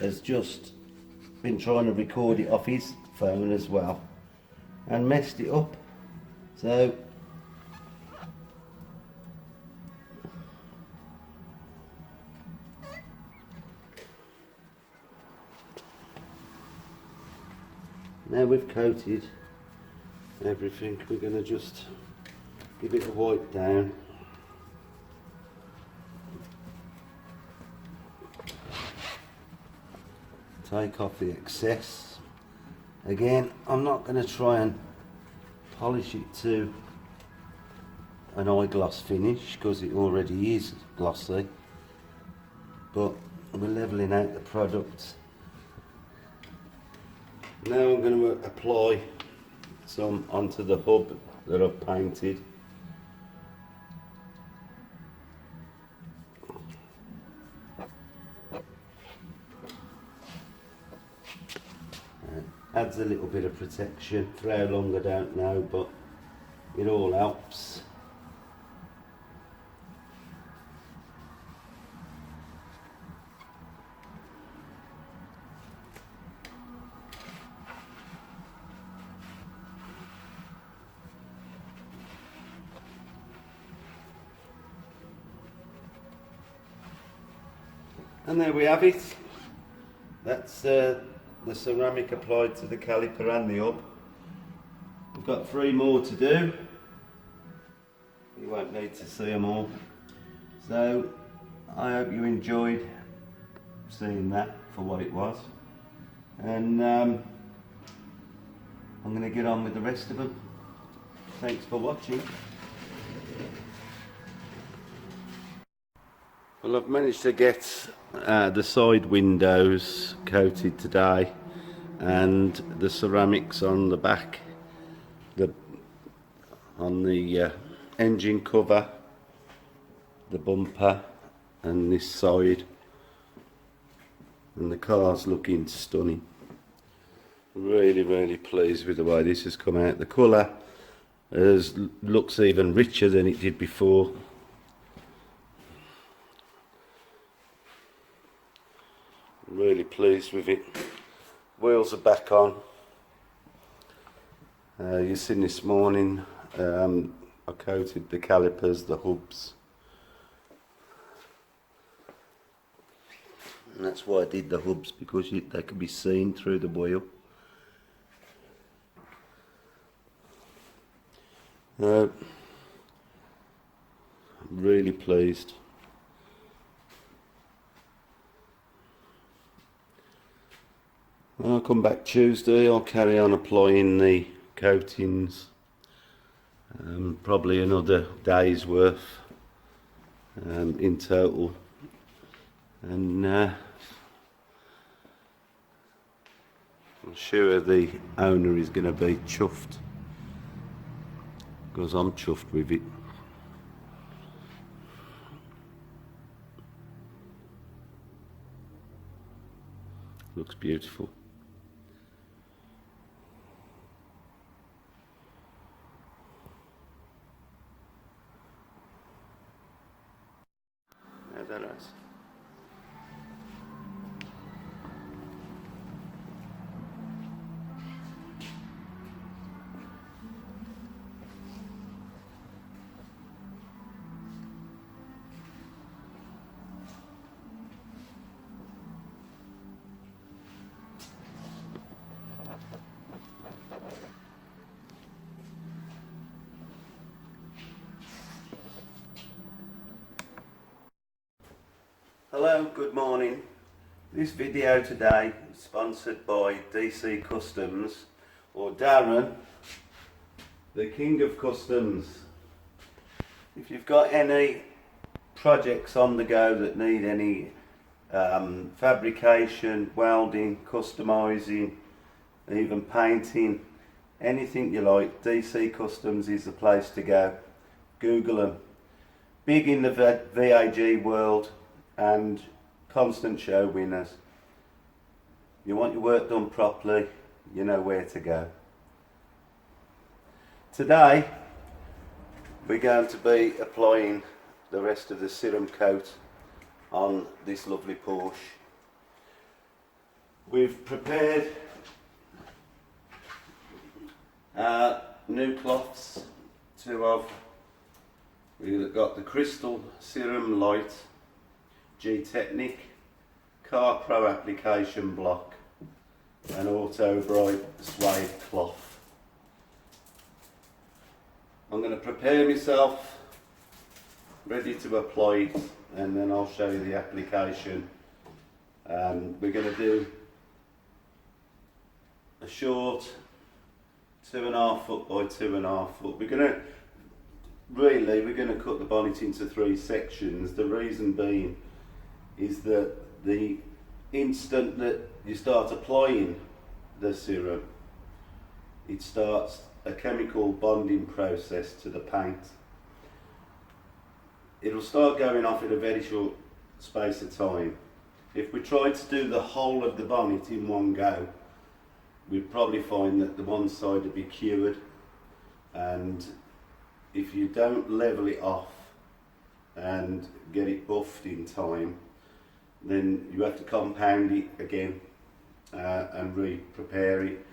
has just been trying to record it off his phone as well and messed it up. So now we've coated everything, we're going to just give it a wipe down. Take off the excess. Again, I'm not going to try and polish it to an eye gloss finish because it already is glossy, but we're levelling out the product. Now I'm going to apply some onto the hub that I've painted. Adds a little bit of protection. For how long I don't know, but it all helps. And there we have it. That's the ceramic applied to the caliper and the hub. We've got 3 more to do. You won't need to see them all. So I hope you enjoyed seeing that for what it was. And I'm going to get on with the rest of them. Thanks for watching. Well, I've managed to get the side windows coated today, and the ceramics on the back, on the engine cover, the bumper and this side, and the car's looking stunning. Really pleased with the way this has come out. The colour looks even richer than it did before. pleased with it. Wheels are back on. You've seen this morning, I coated the calipers, the hubs. And that's why I did the hubs, because they could be seen through the wheel. I'm really pleased. When I come back Tuesday, I'll carry on applying the coatings. Probably another day's worth in total. And I'm sure the owner is going to be chuffed, because I'm chuffed with it. Looks beautiful. Yeah, that is. Hello, good morning. This video today is sponsored by DC Customs, or Darren, the King of Customs. If you've got any projects on the go that need any fabrication, welding, customising, even painting, anything you like, DC Customs is the place to go. Google them. Big in the VAG world and constant show winners. You want your work done properly, you know where to go. Today we're going to be applying the rest of the serum coat on this lovely Porsche. We've prepared new cloths. We've got the Crystal Serum Light Gtechniq Car Pro application block and Auto Bright suede cloth. I'm going to prepare myself ready to apply it, and then I'll show you the application. We're going to do a short 2.5 foot by 2.5 foot. We're going to cut the bonnet into 3 sections. The reason being is that the instant that you start applying the serum, it starts a chemical bonding process to the paint. It'll start going off in a very short space of time. If we tried to do the whole of the bonnet in one go, we'd probably find that the one side would be cured, and if you don't level it off and get it buffed in time, then you have to compound it again and re-prepare it.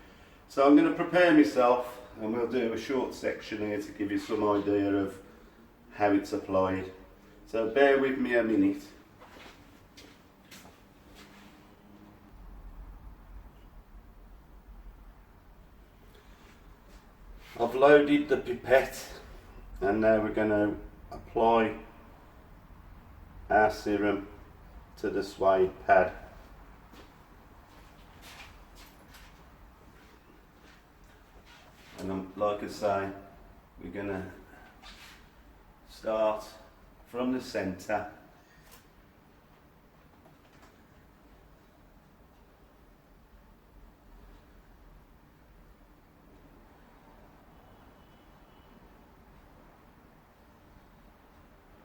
So I'm going to prepare myself, and we'll do a short section here to give you some idea of how it's applied. So bear with me a minute. I've loaded the pipette, and now we're going to apply our serum to the suede pad. And like I say, we're going to start from the centre.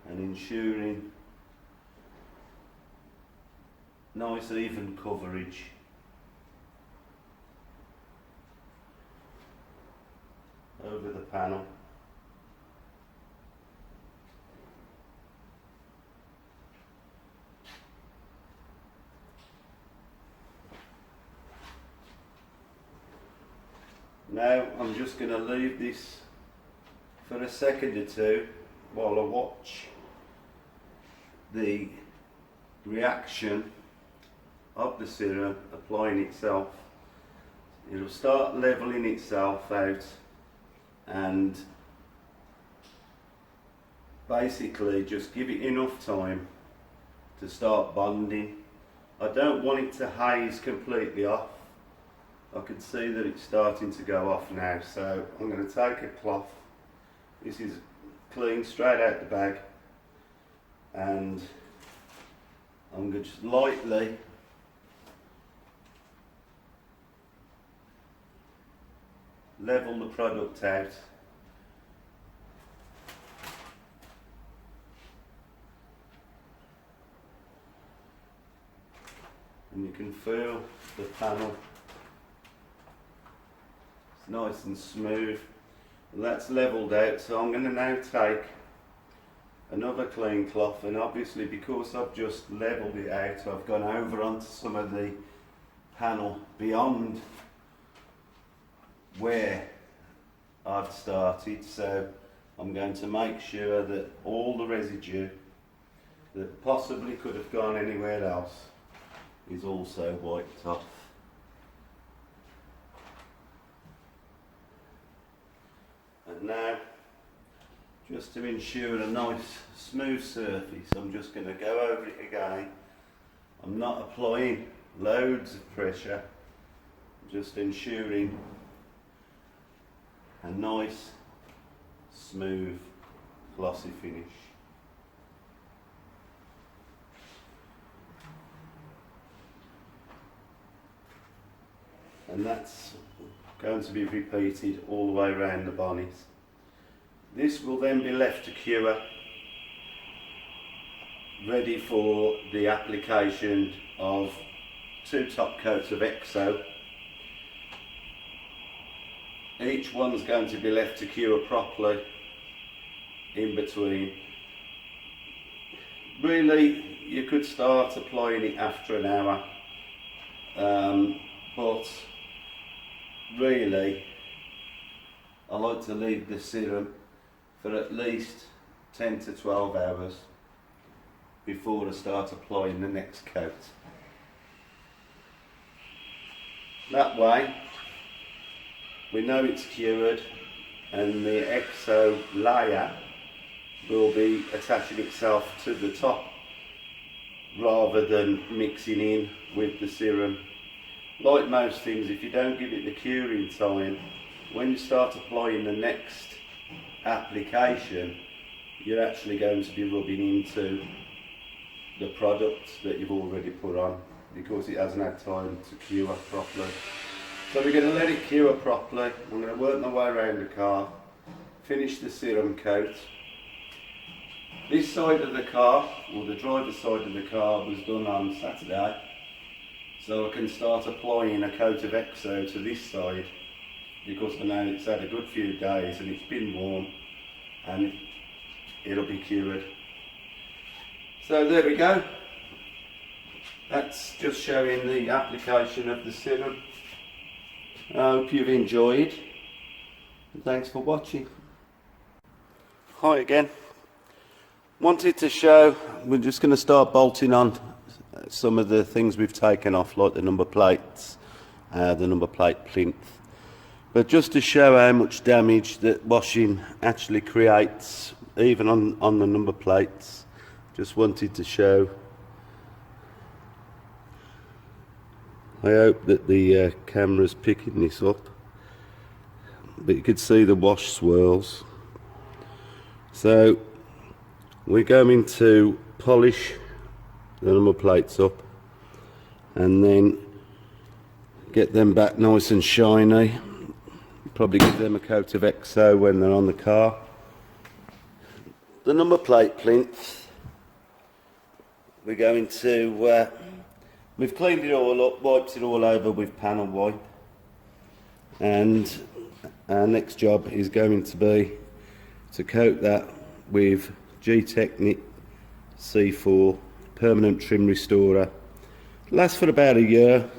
And ensuring nice even coverage. Over the panel. Now I'm just going to leave this for a second or two while I watch the reaction of the serum applying itself. It'll start leveling itself out and basically just give it enough time to start bonding. I don't want it to haze completely off. I can see that it's starting to go off now, so I'm going to take a cloth. This is clean straight out the bag, and I'm going to just lightly level the product out. And you can feel the panel. It's nice and smooth. And that's levelled out, so I'm going to now take another clean cloth, and obviously because I've just levelled it out, I've gone over onto some of the panel beyond where I've started, so I'm going to make sure that all the residue that possibly could have gone anywhere else is also wiped off. And now, just to ensure a nice smooth surface, I'm just going to go over it again. I'm not applying loads of pressure, just ensuring a nice, smooth, glossy finish. And that's going to be repeated all the way around the bonnet. This will then be left to cure, ready for the application of 2 top coats of EXO. Each one's going to be left to cure properly in between. Really, you could start applying it after an hour, but really I like to leave the serum for at least 10 to 12 hours before I start applying the next coat. That way we know it's cured, and the EXO layer will be attaching itself to the top rather than mixing in with the serum. Like most things, if you don't give it the curing time, when you start applying the next application, you're actually going to be rubbing into the product that you've already put on, because it hasn't had time to cure properly. So we're going to let it cure properly. I'm going to work my way around the car, finish the serum coat. This side of the car, or the driver's side of the car, was done on Saturday, so I can start applying a coat of EXO to this side, because I know it's had a good few days and it's been warm and it'll be cured. So there we go. That's just showing the application of the serum. I hope you've enjoyed, and thanks for watching. Hi again. Wanted to show, we're just going to start bolting on some of the things we've taken off, like the number plates, the number plate plinth. But just to show how much damage that washing actually creates, even on the number plates, just wanted to show. I hope that the camera's picking this up, but you could see the wash swirls. So we're going to polish the number plates up and then get them back nice and shiny. Probably give them a coat of EXO when they're on the car. The number plate plinth, we're going to, we've cleaned it all up, wiped it all over with panel wipe, and our next job is going to be to coat that with Gtechniq C4 permanent trim restorer. Lasts for about a year.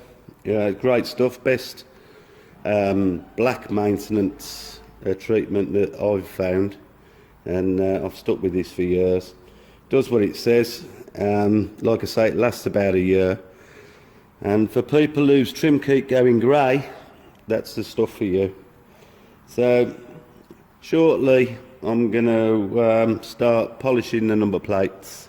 Yeah, great stuff. Best black maintenance treatment that I've found, and I've stuck with this for years. Does what it says. Like I say, it lasts about a year. And for people whose trim keep going grey, that's the stuff for you. So shortly I'm going to start polishing the number plates,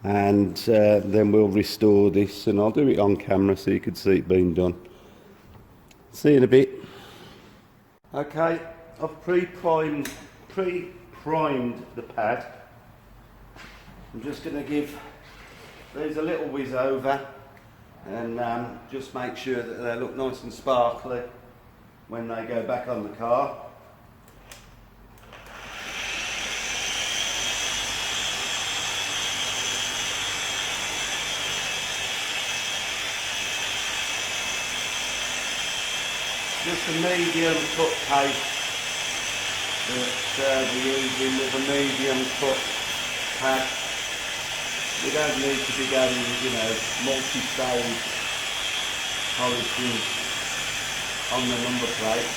and then we'll restore this, and I'll do it on camera so you can see it being done. See you in a bit. Okay, I've pre-primed the pad. I'm just going to give these a little whiz over and just make sure that they look nice and sparkly when they go back on the car. Just a medium cut paste that we're using with a medium cut pad. We don't need to be going, multi-stage polishing on the number plate.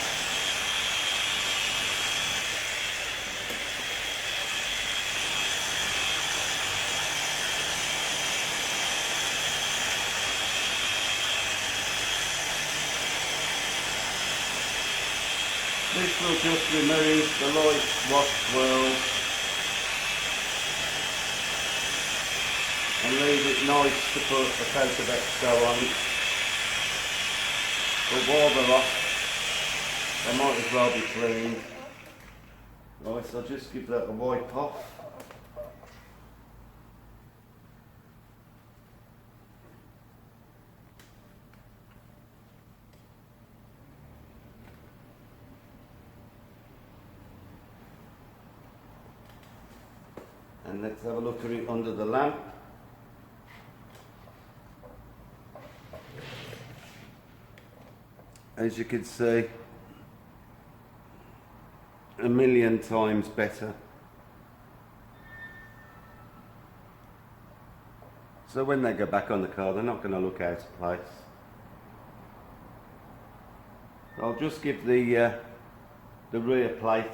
This will just remove the light wash swirl and leave it nice to put a coat of Exco on it. But while they're off, they might as well be cleaned. Right, so I'll just give that a wipe off. And let's have a look at it under the lamp. As you can see, a million times better. So when they go back on the car, they're not going to look out of place. I'll just give the rear plate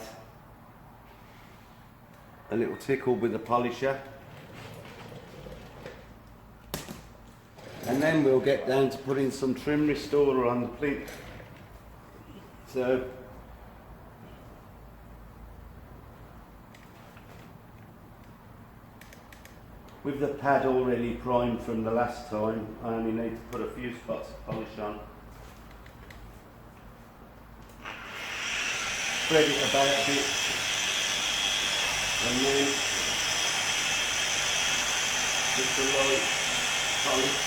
a little tickle with the polisher, and then we'll get down to putting some trim restorer on the plinth. So with the pad already primed from the last time, I only need to put a few spots of polish on. Spread it about a bit, and then just a light polish.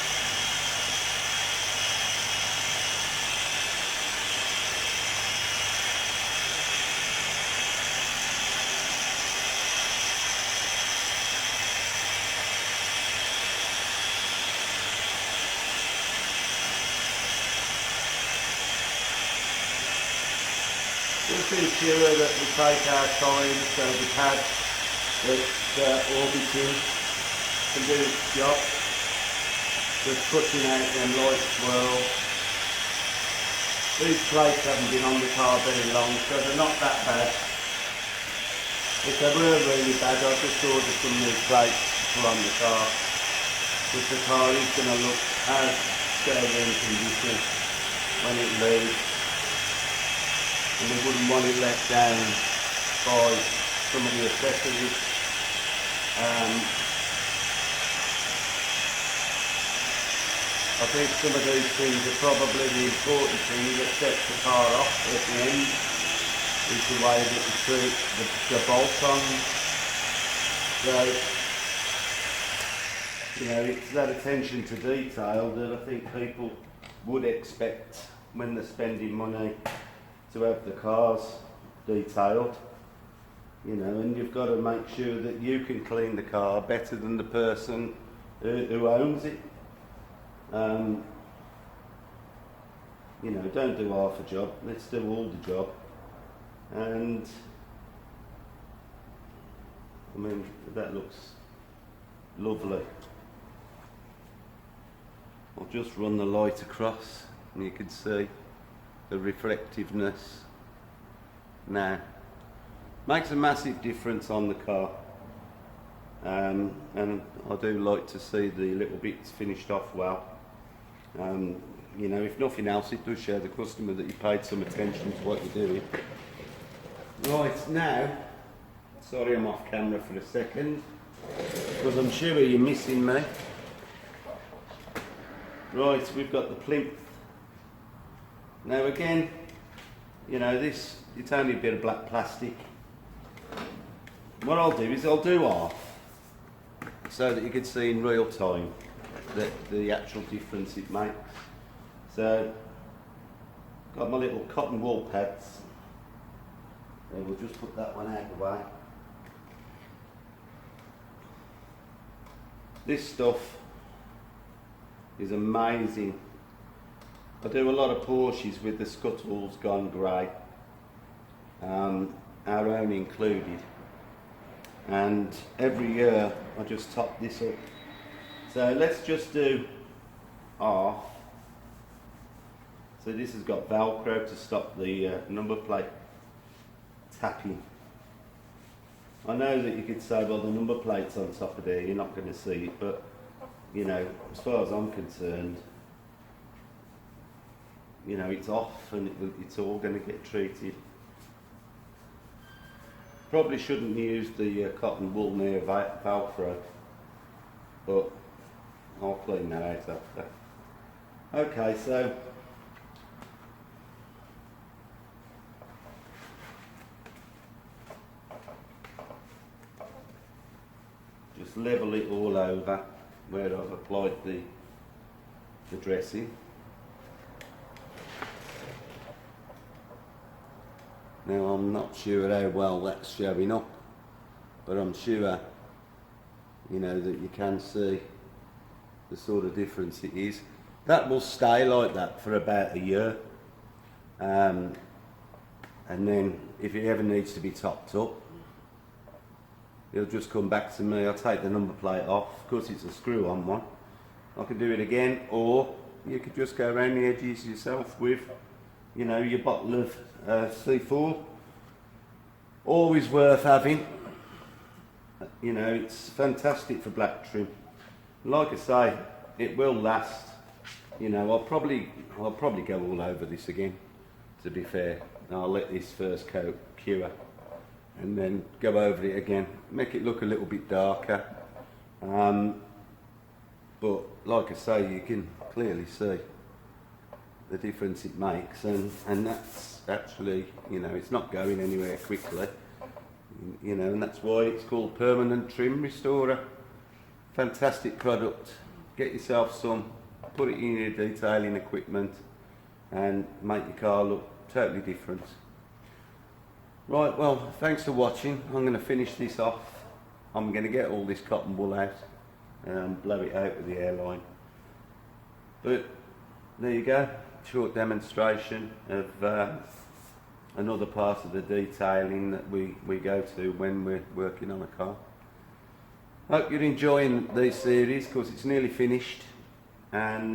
Just ensure that we take our time so the pad that's orbiting can do its job. Just pushing out them light swirls. These plates haven't been on the car very long, so they're not that bad. If they were really bad, I'd just order some new plates to put on the car. Because the car is going to look as stereo in condition when it leaves. And we wouldn't want it let down by some of the accessories. I think some of these things are probably the important thing that sets the car off at the end, is the way that you treat the bolt-ons. So, it's that attention to detail that I think people would expect when they're spending money to have the cars detailed, and you've got to make sure that you can clean the car better than the person who owns it. Don't do half a job, let's do all the job. And I mean, that looks lovely. I'll just run the light across and you can see the reflectiveness. Now, makes a massive difference on the car. And I do like to see the little bits finished off well. You know, if nothing else, it does show the customer that you paid some attention to what you're doing. Right, now, sorry I'm off camera for a second, because I'm sure you're missing me. Right, we've got the plinth. Now again, you know, it's only a bit of black plastic. What I'll do is I'll do half, so that you can see in real time the actual difference it makes. So, got my little cotton wool pads, and we'll just put that one out of the way. This stuff is amazing. I do a lot of Porsches with the scuttles gone grey, our own included, and every year I just top this up. So let's just do half. So this has got Velcro to stop the number plate tapping. I know that you could say, well, the number plate's on top of there, you're not going to see it, but you know, as far as I'm concerned, you know, it's off and it's all going to get treated. Probably shouldn't use the cotton wool near Velcro, but I'll clean that out after. Okay, so just level it all over where I've applied the dressing. Now I'm not sure how well that's showing up, but I'm sure, you know, that you can see the sort of difference it is. That will stay like that for about a year, and then if it ever needs to be topped up, it'll just come back to me. I'll take the number plate off. Of course, it's a screw-on one. I can do it again, or you could just go around the edges yourself with, you know, your bottle of C4. Always worth having. You know, it's fantastic for black trim. Like I say, it will last. You know, I'll probably go all over this again, to be fair. I'll let this first coat cure and then go over it again, make it look a little bit darker. But like I say, you can clearly see the difference it makes, and that's actually, you know, it's not going anywhere quickly, you know, and that's why it's called Permanent Trim Restorer. Fantastic product. Get yourself some, put it in your detailing equipment and make your car look totally different. Right, well, thanks for watching. I'm going to finish this off. I'm going to get all this cotton wool out and blow it out with the airline. But there you go, short demonstration of another part of the detailing that we go to when we're working on a car. Hope you're enjoying these series, because it's nearly finished, and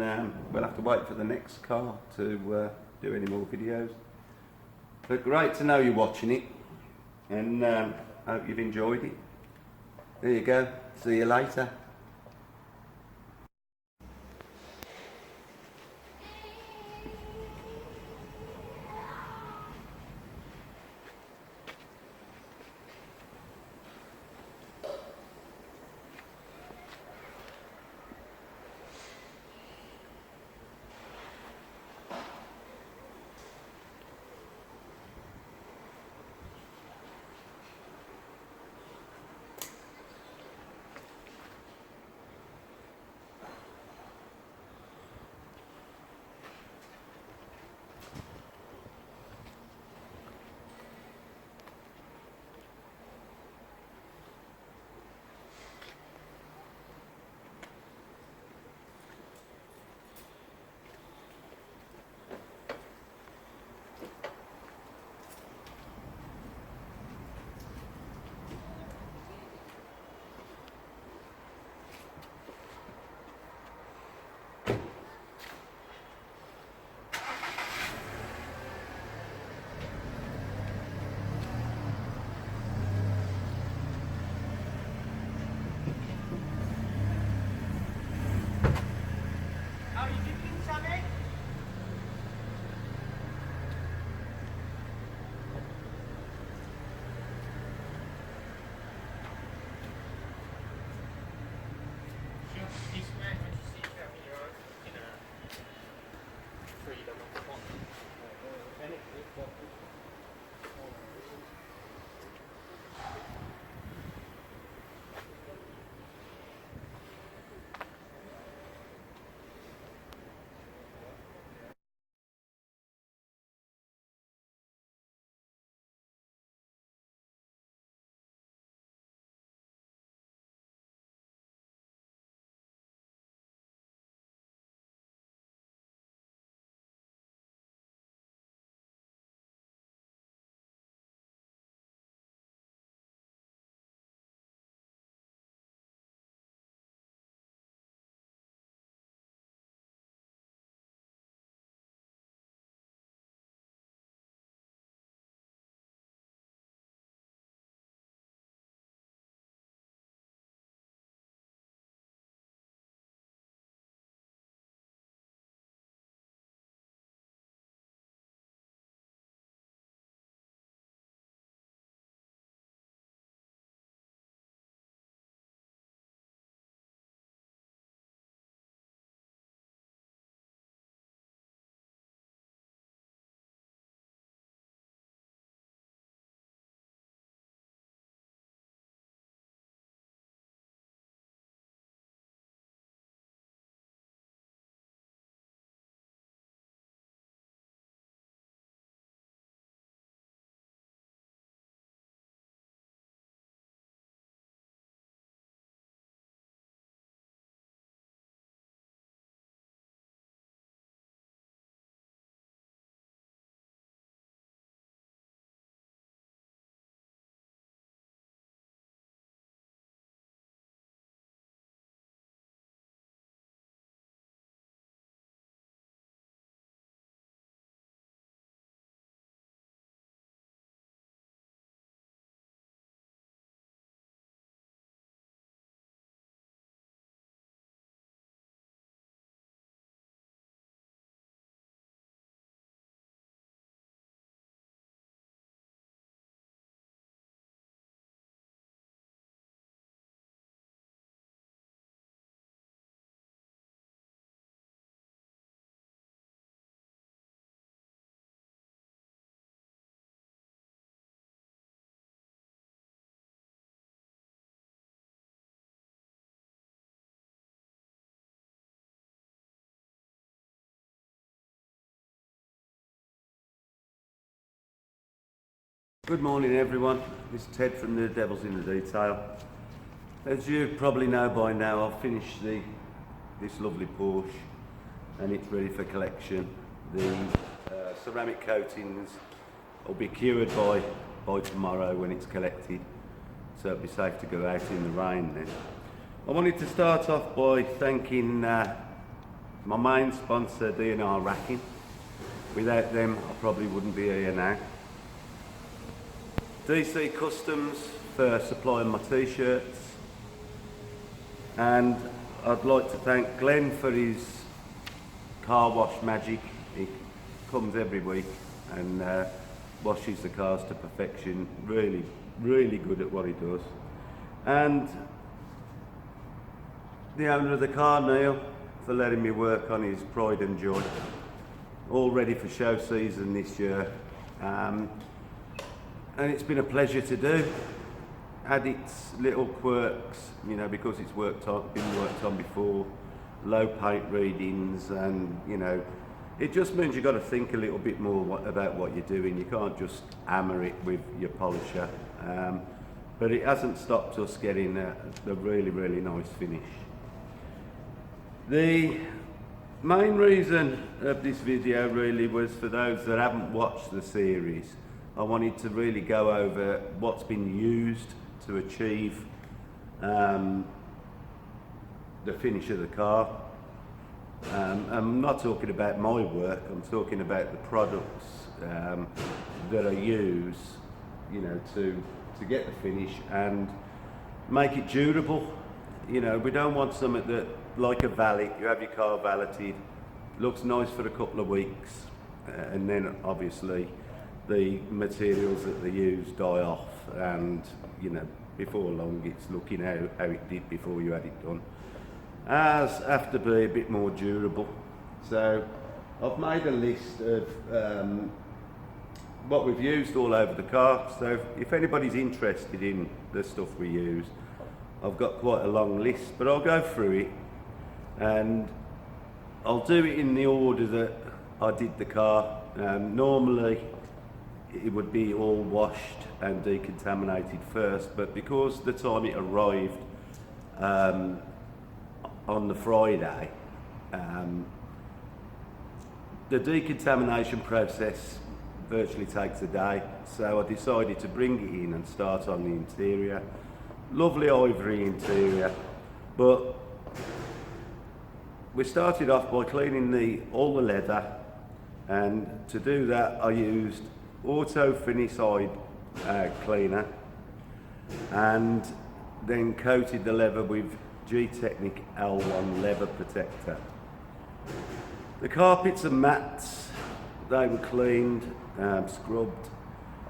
we'll have to wait for the next car to do any more videos. But great to know you're watching it, and hope you've enjoyed it. There you go, see you later. Good morning everyone, this is Ted from the Devils in the Detail. As you probably know by now, I've finished this lovely Porsche and it's ready for collection. The ceramic coatings will be cured by tomorrow when it's collected, so it'll be safe to go out in the rain then. I wanted to start off by thanking my main sponsor, D&R Racking. Without them I probably wouldn't be here now. DC Customs for supplying my t-shirts, and I'd like to thank Glenn for his car wash magic. He comes every week and washes the cars to perfection. Really good at what he does. And the owner of the car, Neil, for letting me work on his Pride and Joy. All ready for show season this year. And it's been a pleasure to do. Had its little quirks, you know, because it's been worked on before, low paint readings, and you know, it just means you've got to think a little bit more about what you're doing. You can't just hammer it with your polisher. But it hasn't stopped us getting a really nice finish. The main reason of this video really was for those that haven't watched the series. I wanted to really go over what's been used to achieve the finish of the car. I'm not talking about my work, I'm talking about the products that are used, you know, to get the finish and make it durable. You know, we don't want something that, like a valet, you have your car valeted, looks nice for a couple of weeks, and then obviously the materials that they use die off, and you know, before long it's looking how it did before you had it done. Ours have to be a bit more durable, so I've made a list of what we've used all over the car. So if anybody's interested in the stuff we use, I've got quite a long list, but I'll go through it and I'll do it in the order that I did the car. Normally it would be all washed and decontaminated first, but because the time it arrived on the Friday, the decontamination process virtually takes a day, so I decided to bring it in and start on the interior. Lovely ivory interior, but we started off by cleaning all the leather, and to do that I used auto finicide cleaner and then coated the leather with Gtechniq L1 leather protector. The carpets and mats, they were cleaned, scrubbed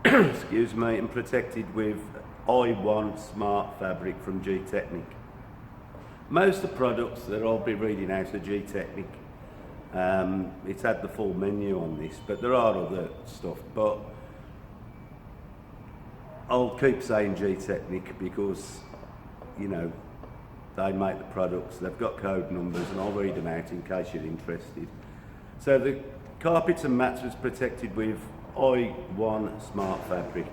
excuse me, and protected with I1 smart fabric from Gtechniq. Most of the products that I'll be reading out are Gtechniq. It's had the full menu on this, but there are other stuff, but I'll keep saying Gtechniq because, you know, they make the products, they've got code numbers, and I'll read them out in case you're interested. So the carpets and mats was protected with I1 smart fabric.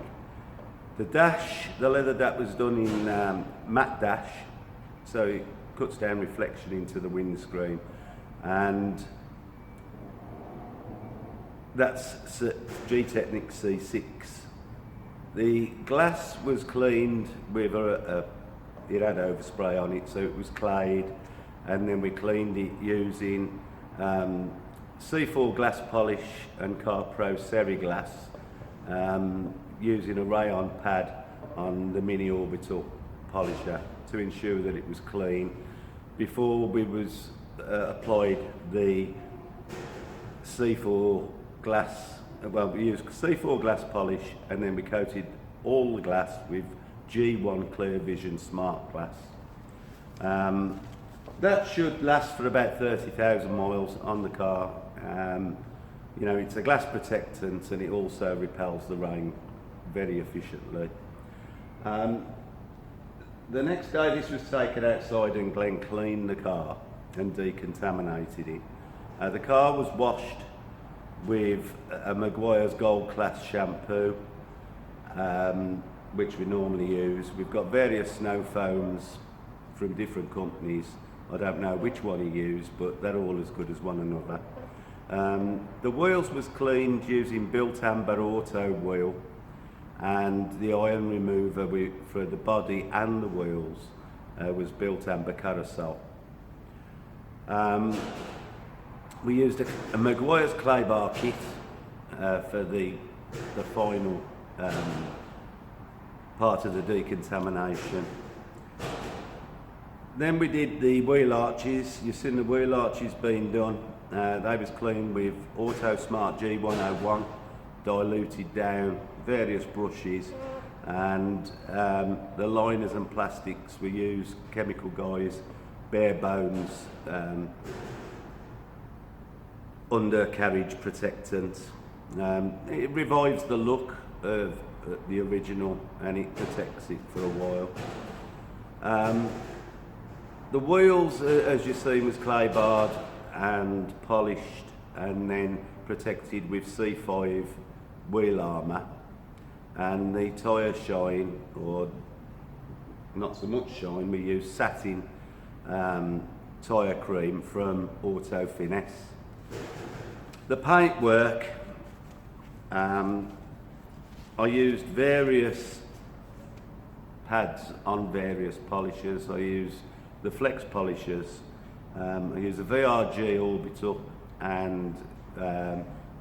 The dash, the leather that was done in matte dash, so it cuts down reflection into the windscreen, and that's Gtechniq C6. The glass was cleaned with it had overspray on it, so it was clayed, and then we cleaned it using C4 glass polish and Car Pro Seriglass, using a rayon pad on the mini orbital polisher to ensure that it was clean before we applied the C4 glass. Well, we used C4 glass polish, and then we coated all the glass with G1 Clear Vision Smart Glass. That should last for about 30,000 miles on the car. You know, it's a glass protectant and it also repels the rain very efficiently. The next day this was taken outside and Glenn cleaned the car and decontaminated it. The car was washed with a Maguire's Gold Class shampoo, which we normally use. We've got various snow foams from different companies. I don't know which one he used, but they're all as good as one another. The wheels was cleaned using Built Amber Auto wheel, and the iron remover for the body and the wheels was Built Amber Carousel. We used a Maguire's clay bar kit for the final part of the decontamination. Then we did the wheel arches. You've seen the wheel arches being done. They was cleaned with Auto Smart G101, diluted down, various brushes, and the liners and plastics we use Chemical Guys, bare bones, undercarriage protectant. It revives the look of the original and it protects it for a while. The wheels, as you see, was clay barred and polished and then protected with C5 wheel armour, and the tyre shine, or not so much shine, we use satin tyre cream from Auto Finesse. The paintwork, I used various pads on various polishers. I used the flex polishers. I use a VRG orbital, and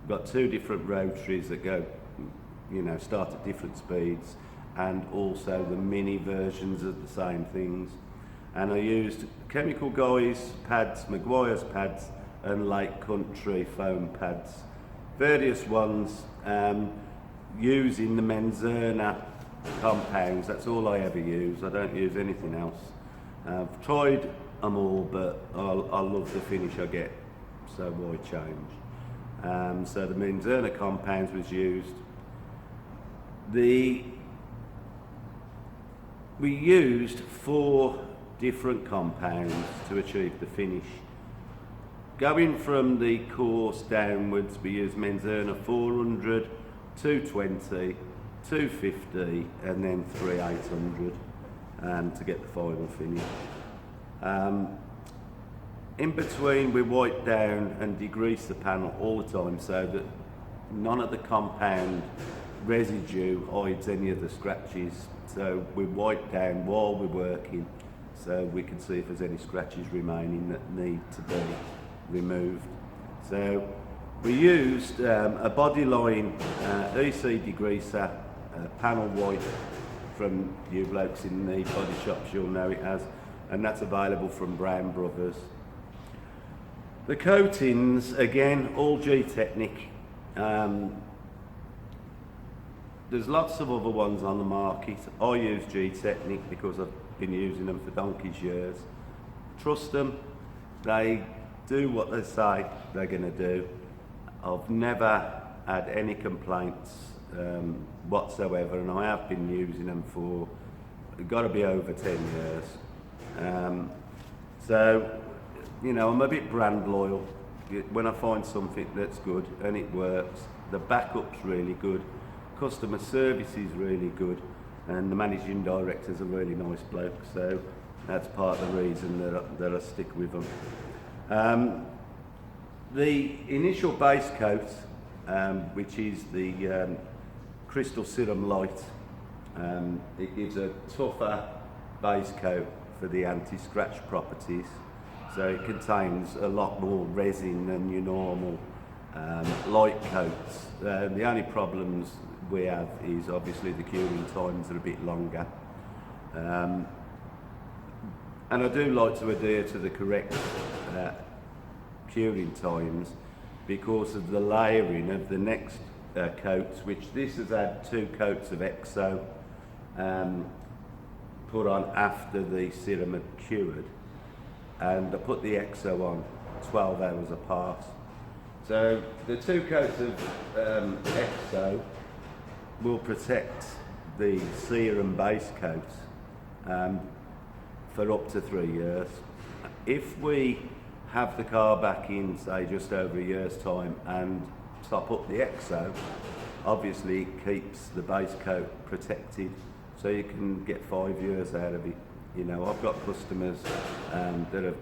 got two different rotaries that go, start at different speeds, and also the mini versions of the same things. And I used Chemical Guys pads, Maguire's pads, and Lake Country foam pads, various ones, using the Menzerna compounds. That's all I ever use. I don't use anything else. I've tried them all, but I love the finish I get, so why change? So the Menzerna compounds was used. We used 4 different compounds to achieve the finish. Going from the course downwards, we used Menzerna 400, 220, 250, and then 3800 to get the final finish. In between, we wipe down and degrease the panel all the time so that none of the compound residue hides any of the scratches. So we wipe down while we're working so we can see if there's any scratches remaining that need to be removed. So we used a bodyline EC degreaser, panel white from you blokes in the body shops, you'll know it as, and that's available from Brown Brothers. The coatings, again, all Gtechniq. There's lots of other ones on the market. I use Gtechniq because I've been using them for donkey's years. Trust them, they do what they say they're going to do. I've never had any complaints whatsoever, and I have been using them for, got to be over 10 years. So, I'm a bit brand loyal. When I find something that's good and it works, the backup's really good, customer service is really good, and the managing director's a really nice bloke, so that's part of the reason that I stick with them. The initial base coat, which is the Crystal Serum Light, it gives a tougher base coat for the anti-scratch properties. So it contains a lot more resin than your normal light coats. The only problems we have is obviously the curing times are a bit longer. And I do like to adhere to the correct curing times because of the layering of the next coats, which this has had 2 coats of EXO put on after the serum had cured, and I put the EXO on 12 hours apart. So the 2 coats of EXO will protect the serum base coat for up to 3 years. If we have the car back in, say, just over a year's time and top up the EXO, obviously it keeps the base coat protected, so you can get 5 years out of it. You know, I've got customers that have,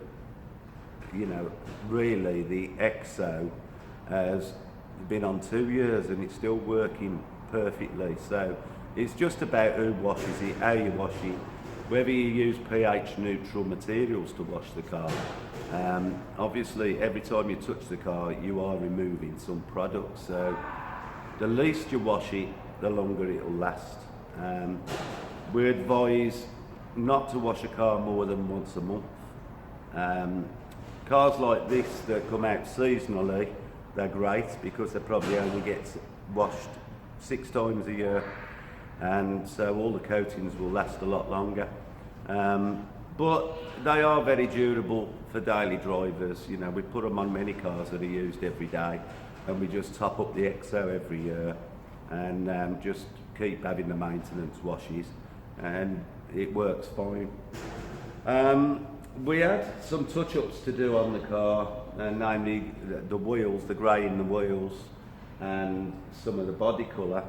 you know, really the EXO has been on 2 years and it's still working perfectly. So it's just about who washes it, how you wash it, whether you use pH neutral materials to wash the car. Obviously every time you touch the car you are removing some product, so the least you wash it, the longer it'll last. We advise not to wash a car more than once a month. Cars like this that come out seasonally, they're great because they probably only get washed 6 times a year, and so all the coatings will last a lot longer. But they are very durable for daily drivers. You know, we put them on many cars that are used every day, and we just top up the EXO every year and just keep having the maintenance washes, and it works fine. We had some touch-ups to do on the car, namely the wheels, the grey in the wheels and some of the body colour.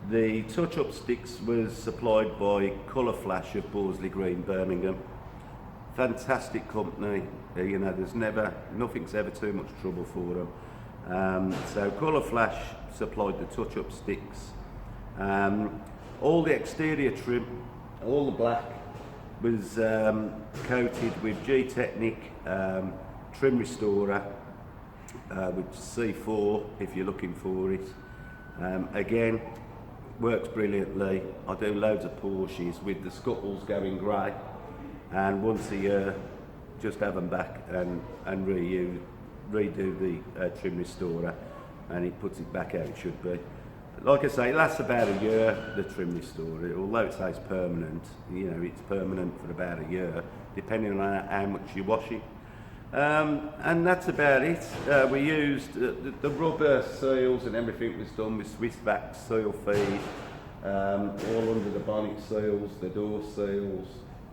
The touch-up sticks was supplied by Colour Flash of Borsley Green, Birmingham. Fantastic company, you know, nothing's ever too much trouble for them. So Colour Flash supplied the touch-up sticks. All the exterior trim, all the black, was coated with Gtechniq trim restorer, which is C4 if you're looking for it. Again, works brilliantly. I do loads of Porsches with the scuttles going grey, and once a year just have them back and redo the trim restorer, and it puts it back how it should be. Like I say, it lasts about a year, the trim restorer. Although it says permanent, you know, it's permanent for about a year, depending on how much you wash it. And that's about it. We used the rubber seals, and everything was done with Swiss Vac seal feed, all under the bonnet seals, the door seals.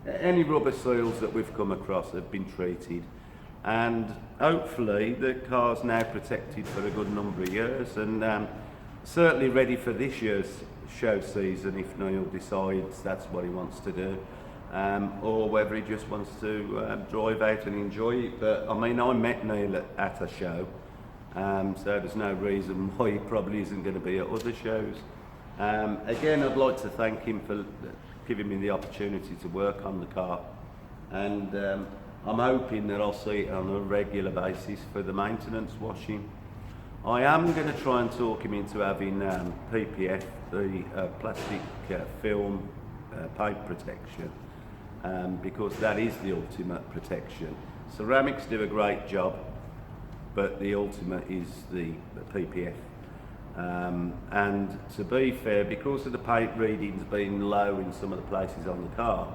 Any rubber seals that we've come across have been treated. And hopefully the car's now protected for a good number of years, and certainly ready for this year's show season if Neil decides that's what he wants to do, or whether he just wants to drive out and enjoy it. But I mean, I met Neil at a show, so there's no reason why he probably isn't going to be at other shows. Again, I'd like to thank him for giving me the opportunity to work on the car, and I'm hoping that I'll see it on a regular basis for the maintenance washing. I am going to try and talk him into having PPF, the plastic film pipe protection, because that is the ultimate protection. Ceramics do a great job, but the ultimate is the PPF. And to be fair, because of the paint readings being low in some of the places on the car,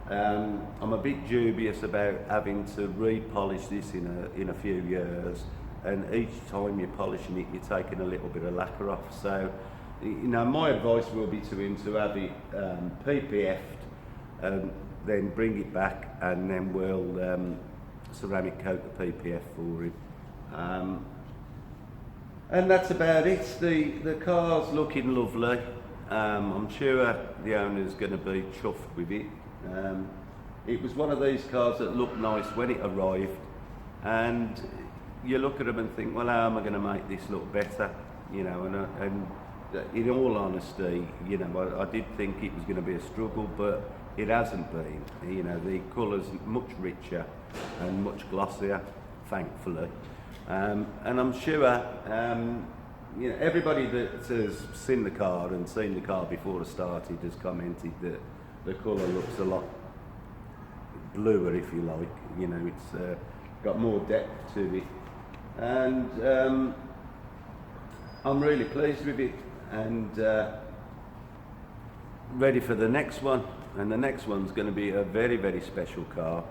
I'm a bit dubious about having to repolish this in a few years, and each time you're polishing it you're taking a little bit of lacquer off. So, you know, my advice will be to him to have it PPF'd, then bring it back, and then we'll ceramic coat the PPF for him. And that's about it. The car's looking lovely. I'm sure the owner's going to be chuffed with it. It was one of these cars that looked nice when it arrived, and you look at them and think, well, how am I going to make this look better? You know, and in all honesty, you know, I did think it was going to be a struggle, but it hasn't been. You know, the colour's much richer and much glossier, thankfully. And I'm sure, you know, everybody that has seen the car and seen the car before it started has commented that the colour looks a lot bluer, if you like. You know, it's got more depth to it, and I'm really pleased with it, and ready for the next one. And the next one's going to be a very, very special car.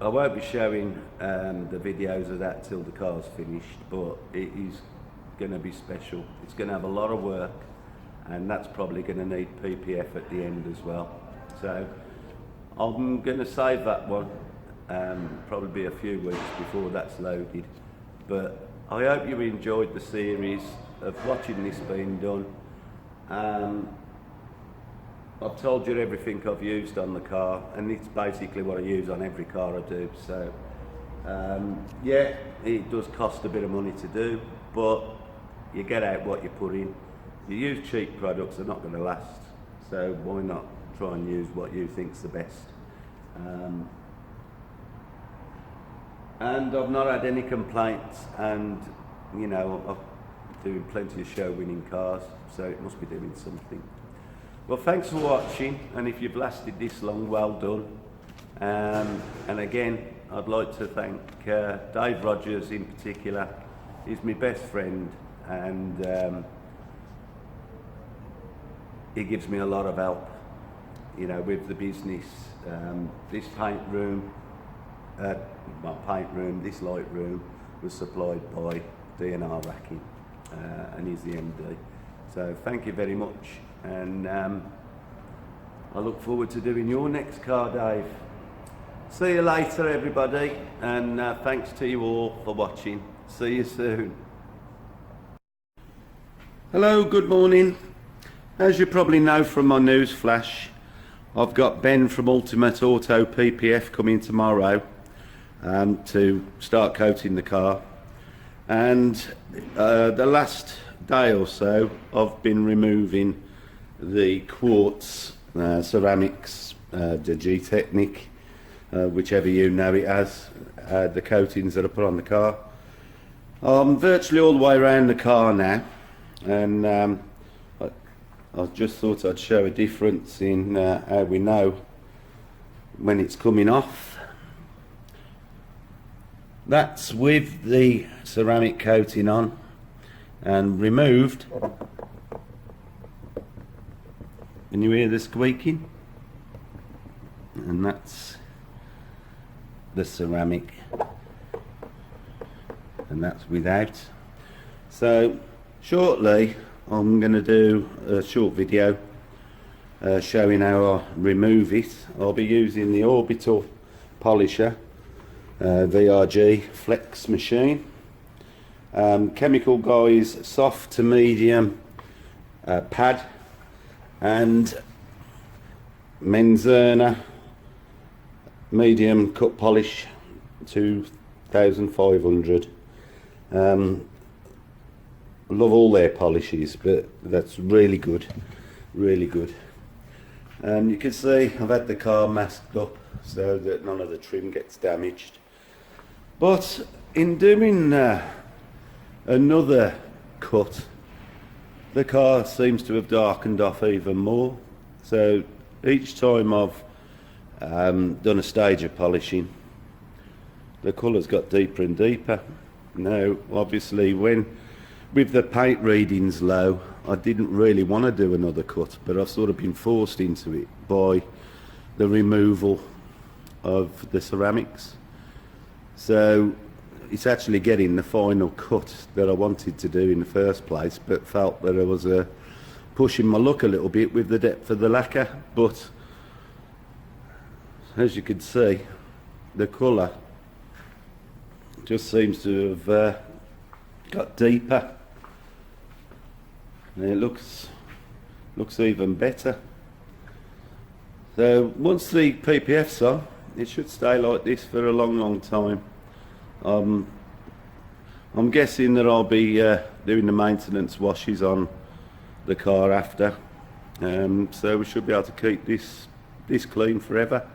I won't be showing the videos of that till the car's finished, but it is going to be special. It's going to have a lot of work, and that's probably going to need PPF at the end as well. So I'm going to save that one, probably be a few weeks before that's loaded, but I hope you enjoyed the series of watching this being done. I've told you everything I've used on the car, and it's basically what I use on every car I do. So yeah, it does cost a bit of money to do, but you get out what you put in. You use cheap products, they're not going to last, so why not try and use what you think's the best. And I've not had any complaints, and you know, I'm doing plenty of show winning cars, so it must be doing something. Well, thanks for watching, and if you've lasted this long, well done. And again, I'd like to thank Dave Rogers in particular. He's my best friend, and he gives me a lot of help, you know, with the business. This paint room, this light room was supplied by D&R Racking, and he's the MD. So thank you very much, and I look forward to doing your next car, Dave. See you later, everybody, and thanks to you all for watching. See you soon. Hello, good morning. As you probably know from my news flash, I've got Ben from Ultimate Auto PPF coming tomorrow to start coating the car, and the last day or so I've been removing the quartz ceramics, the Gtechniq, whichever you know it as, the coatings that I put on the car. I'm virtually all the way around the car now, and I just thought I'd show a difference in how we know when it's coming off. That's with the ceramic coating on and removed. Can you hear the squeaking? And that's the ceramic, and that's without. So shortly I'm going to do a short video showing how I remove it. I'll be using the orbital polisher, VRG flex machine, Chemical Guys soft to medium pad, and Menzerner medium cut polish 2500. Love all their polishes, but that's really good, really good. You can see I've had the car masked up so that none of the trim gets damaged, but in doing another cut, the car seems to have darkened off even more. So each time I've done a stage of polishing, the colour's got deeper and deeper. Now obviously with the paint readings low, I didn't really want to do another cut, but I've sort of been forced into it by the removal of the ceramics. So it's actually getting the final cut that I wanted to do in the first place, but felt that I was pushing my luck a little bit with the depth of the lacquer. But as you can see, the colour just seems to have got deeper, and it looks even better. So once the PPF's on, it should stay like this for a long time. I'm guessing that I'll be doing the maintenance washes on the car after, so we should be able to keep this clean forever.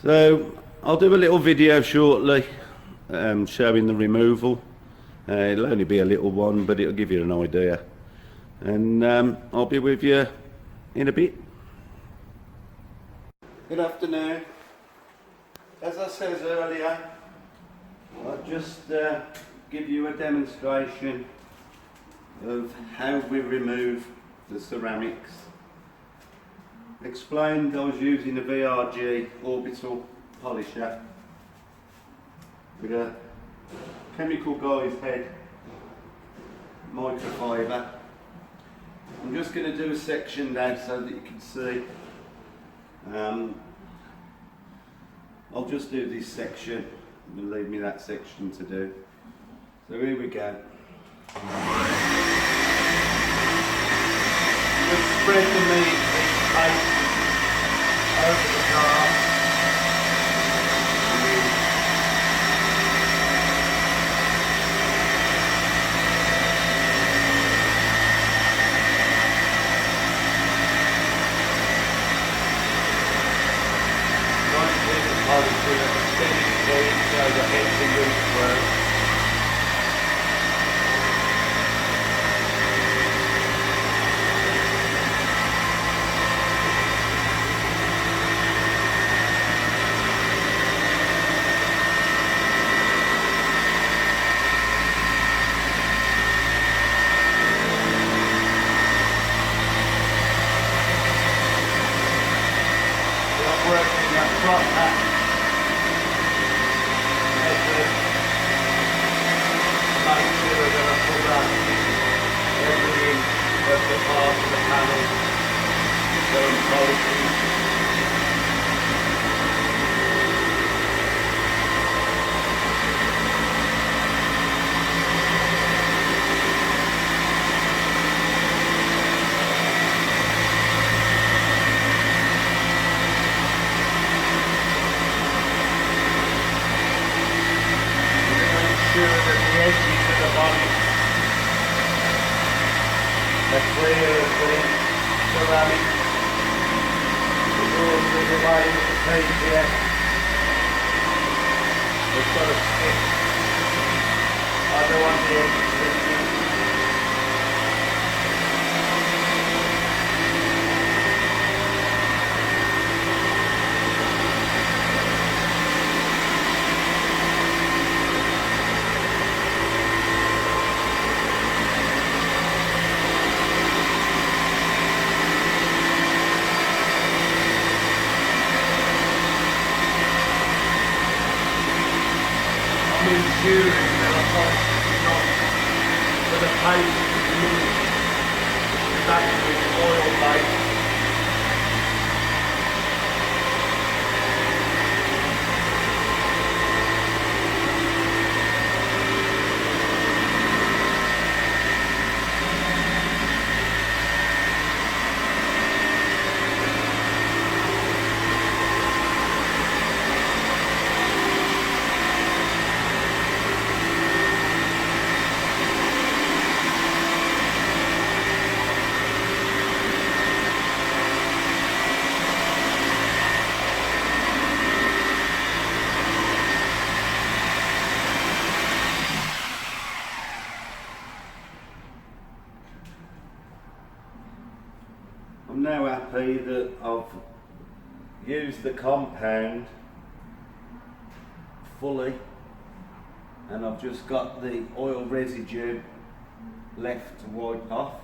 So I'll do a little video shortly showing the removal. It'll only be a little one, but it'll give you an idea, and I'll be with you in a bit. Good afternoon. As I said earlier, I'll just give you a demonstration of how we remove the ceramics. Explained I was using a VRG orbital polisher with a Chemical Guys head microfiber. I'm just going to do a section now so that you can see. I'll just do this section and leave me that section to do. So here we go. Just spread the meat paste over the car. Polish with a steady speed so the heads are really through. I'm working that front hat. Make sure that I pull out every inch of the part of the panel so I'm polishing. Sure that the edges of the body are clear of the ceramic. It's also the way with the PPF. It's got a stick. I don't want the edges lifting. Ensuring that I've got enough for the paste to mix with actually oil base. I'm now happy that I've used the compound fully and I've just got the oil residue left to wipe off.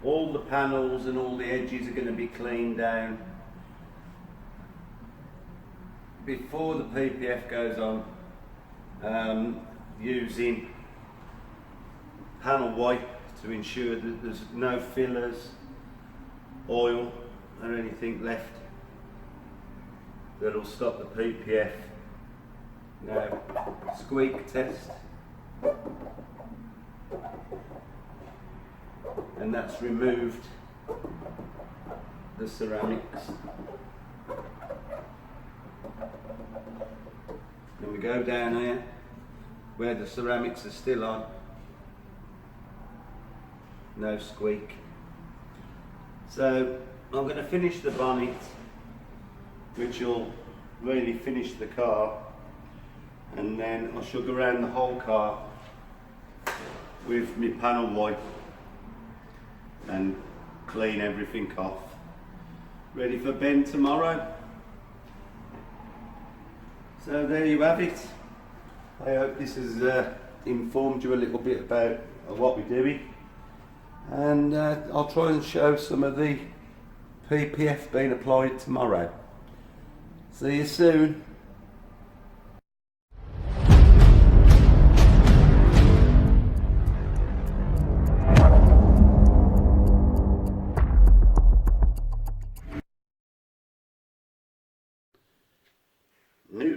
All the panels and all the edges are going to be cleaned down before the PPF goes on, using panel wipe to ensure that there's no fillers, oil or anything left that'll stop the PPF. Now, squeak test, and that's removed the ceramics. Then we go down here where the ceramics are still on. No squeak. So I'm going to finish the bonnet, which will really finish the car, and then I'll shug around the whole car with my panel wipe and clean everything off. Ready for Ben tomorrow. So there you have it. I hope this has informed you a little bit about what we're doing. And I'll try and show some of the PPF being applied tomorrow. See you soon.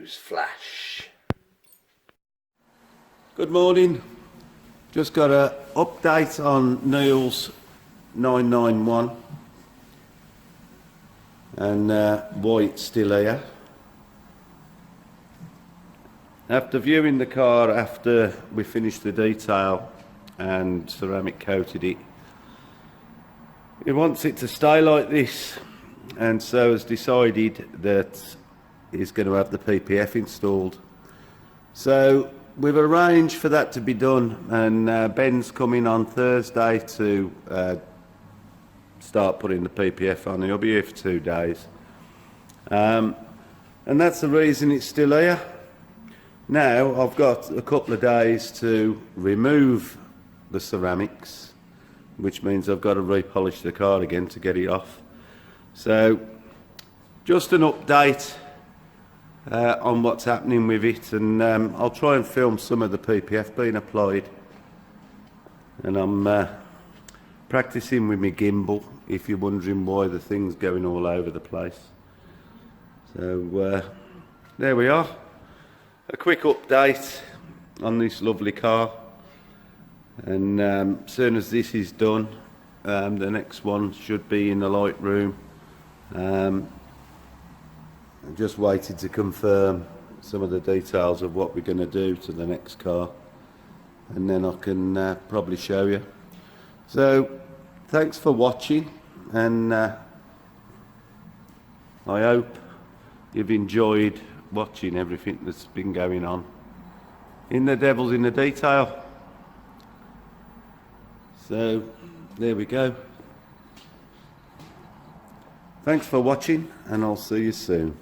news flash. Good morning. Just got an update on Neil's 991 and why it's still here. After viewing the car after we finished the detail and ceramic coated it, he wants it to stay like this, and so has decided that he's going to have the PPF installed. So we've arranged for that to be done, and Ben's coming on Thursday to start putting the PPF on. He'll be here for 2 days, and that's the reason it's still here. Now I've got a couple of days to remove the ceramics, which means I've got to repolish the car again to get it off. So just an update on what's happening with it, and I'll try and film some of the PPF being applied, and I'm practicing with my gimbal if you're wondering why the thing's going all over the place. So there we are. A quick update on this lovely car, and as soon as this is done, the next one should be in the light room. I just waited to confirm some of the details of what we're going to do to the next car, and then I can probably show you. So thanks for watching, and I hope you've enjoyed watching everything that's been going on in the Devil's in the Detail. So there we go. Thanks for watching, and I'll see you soon.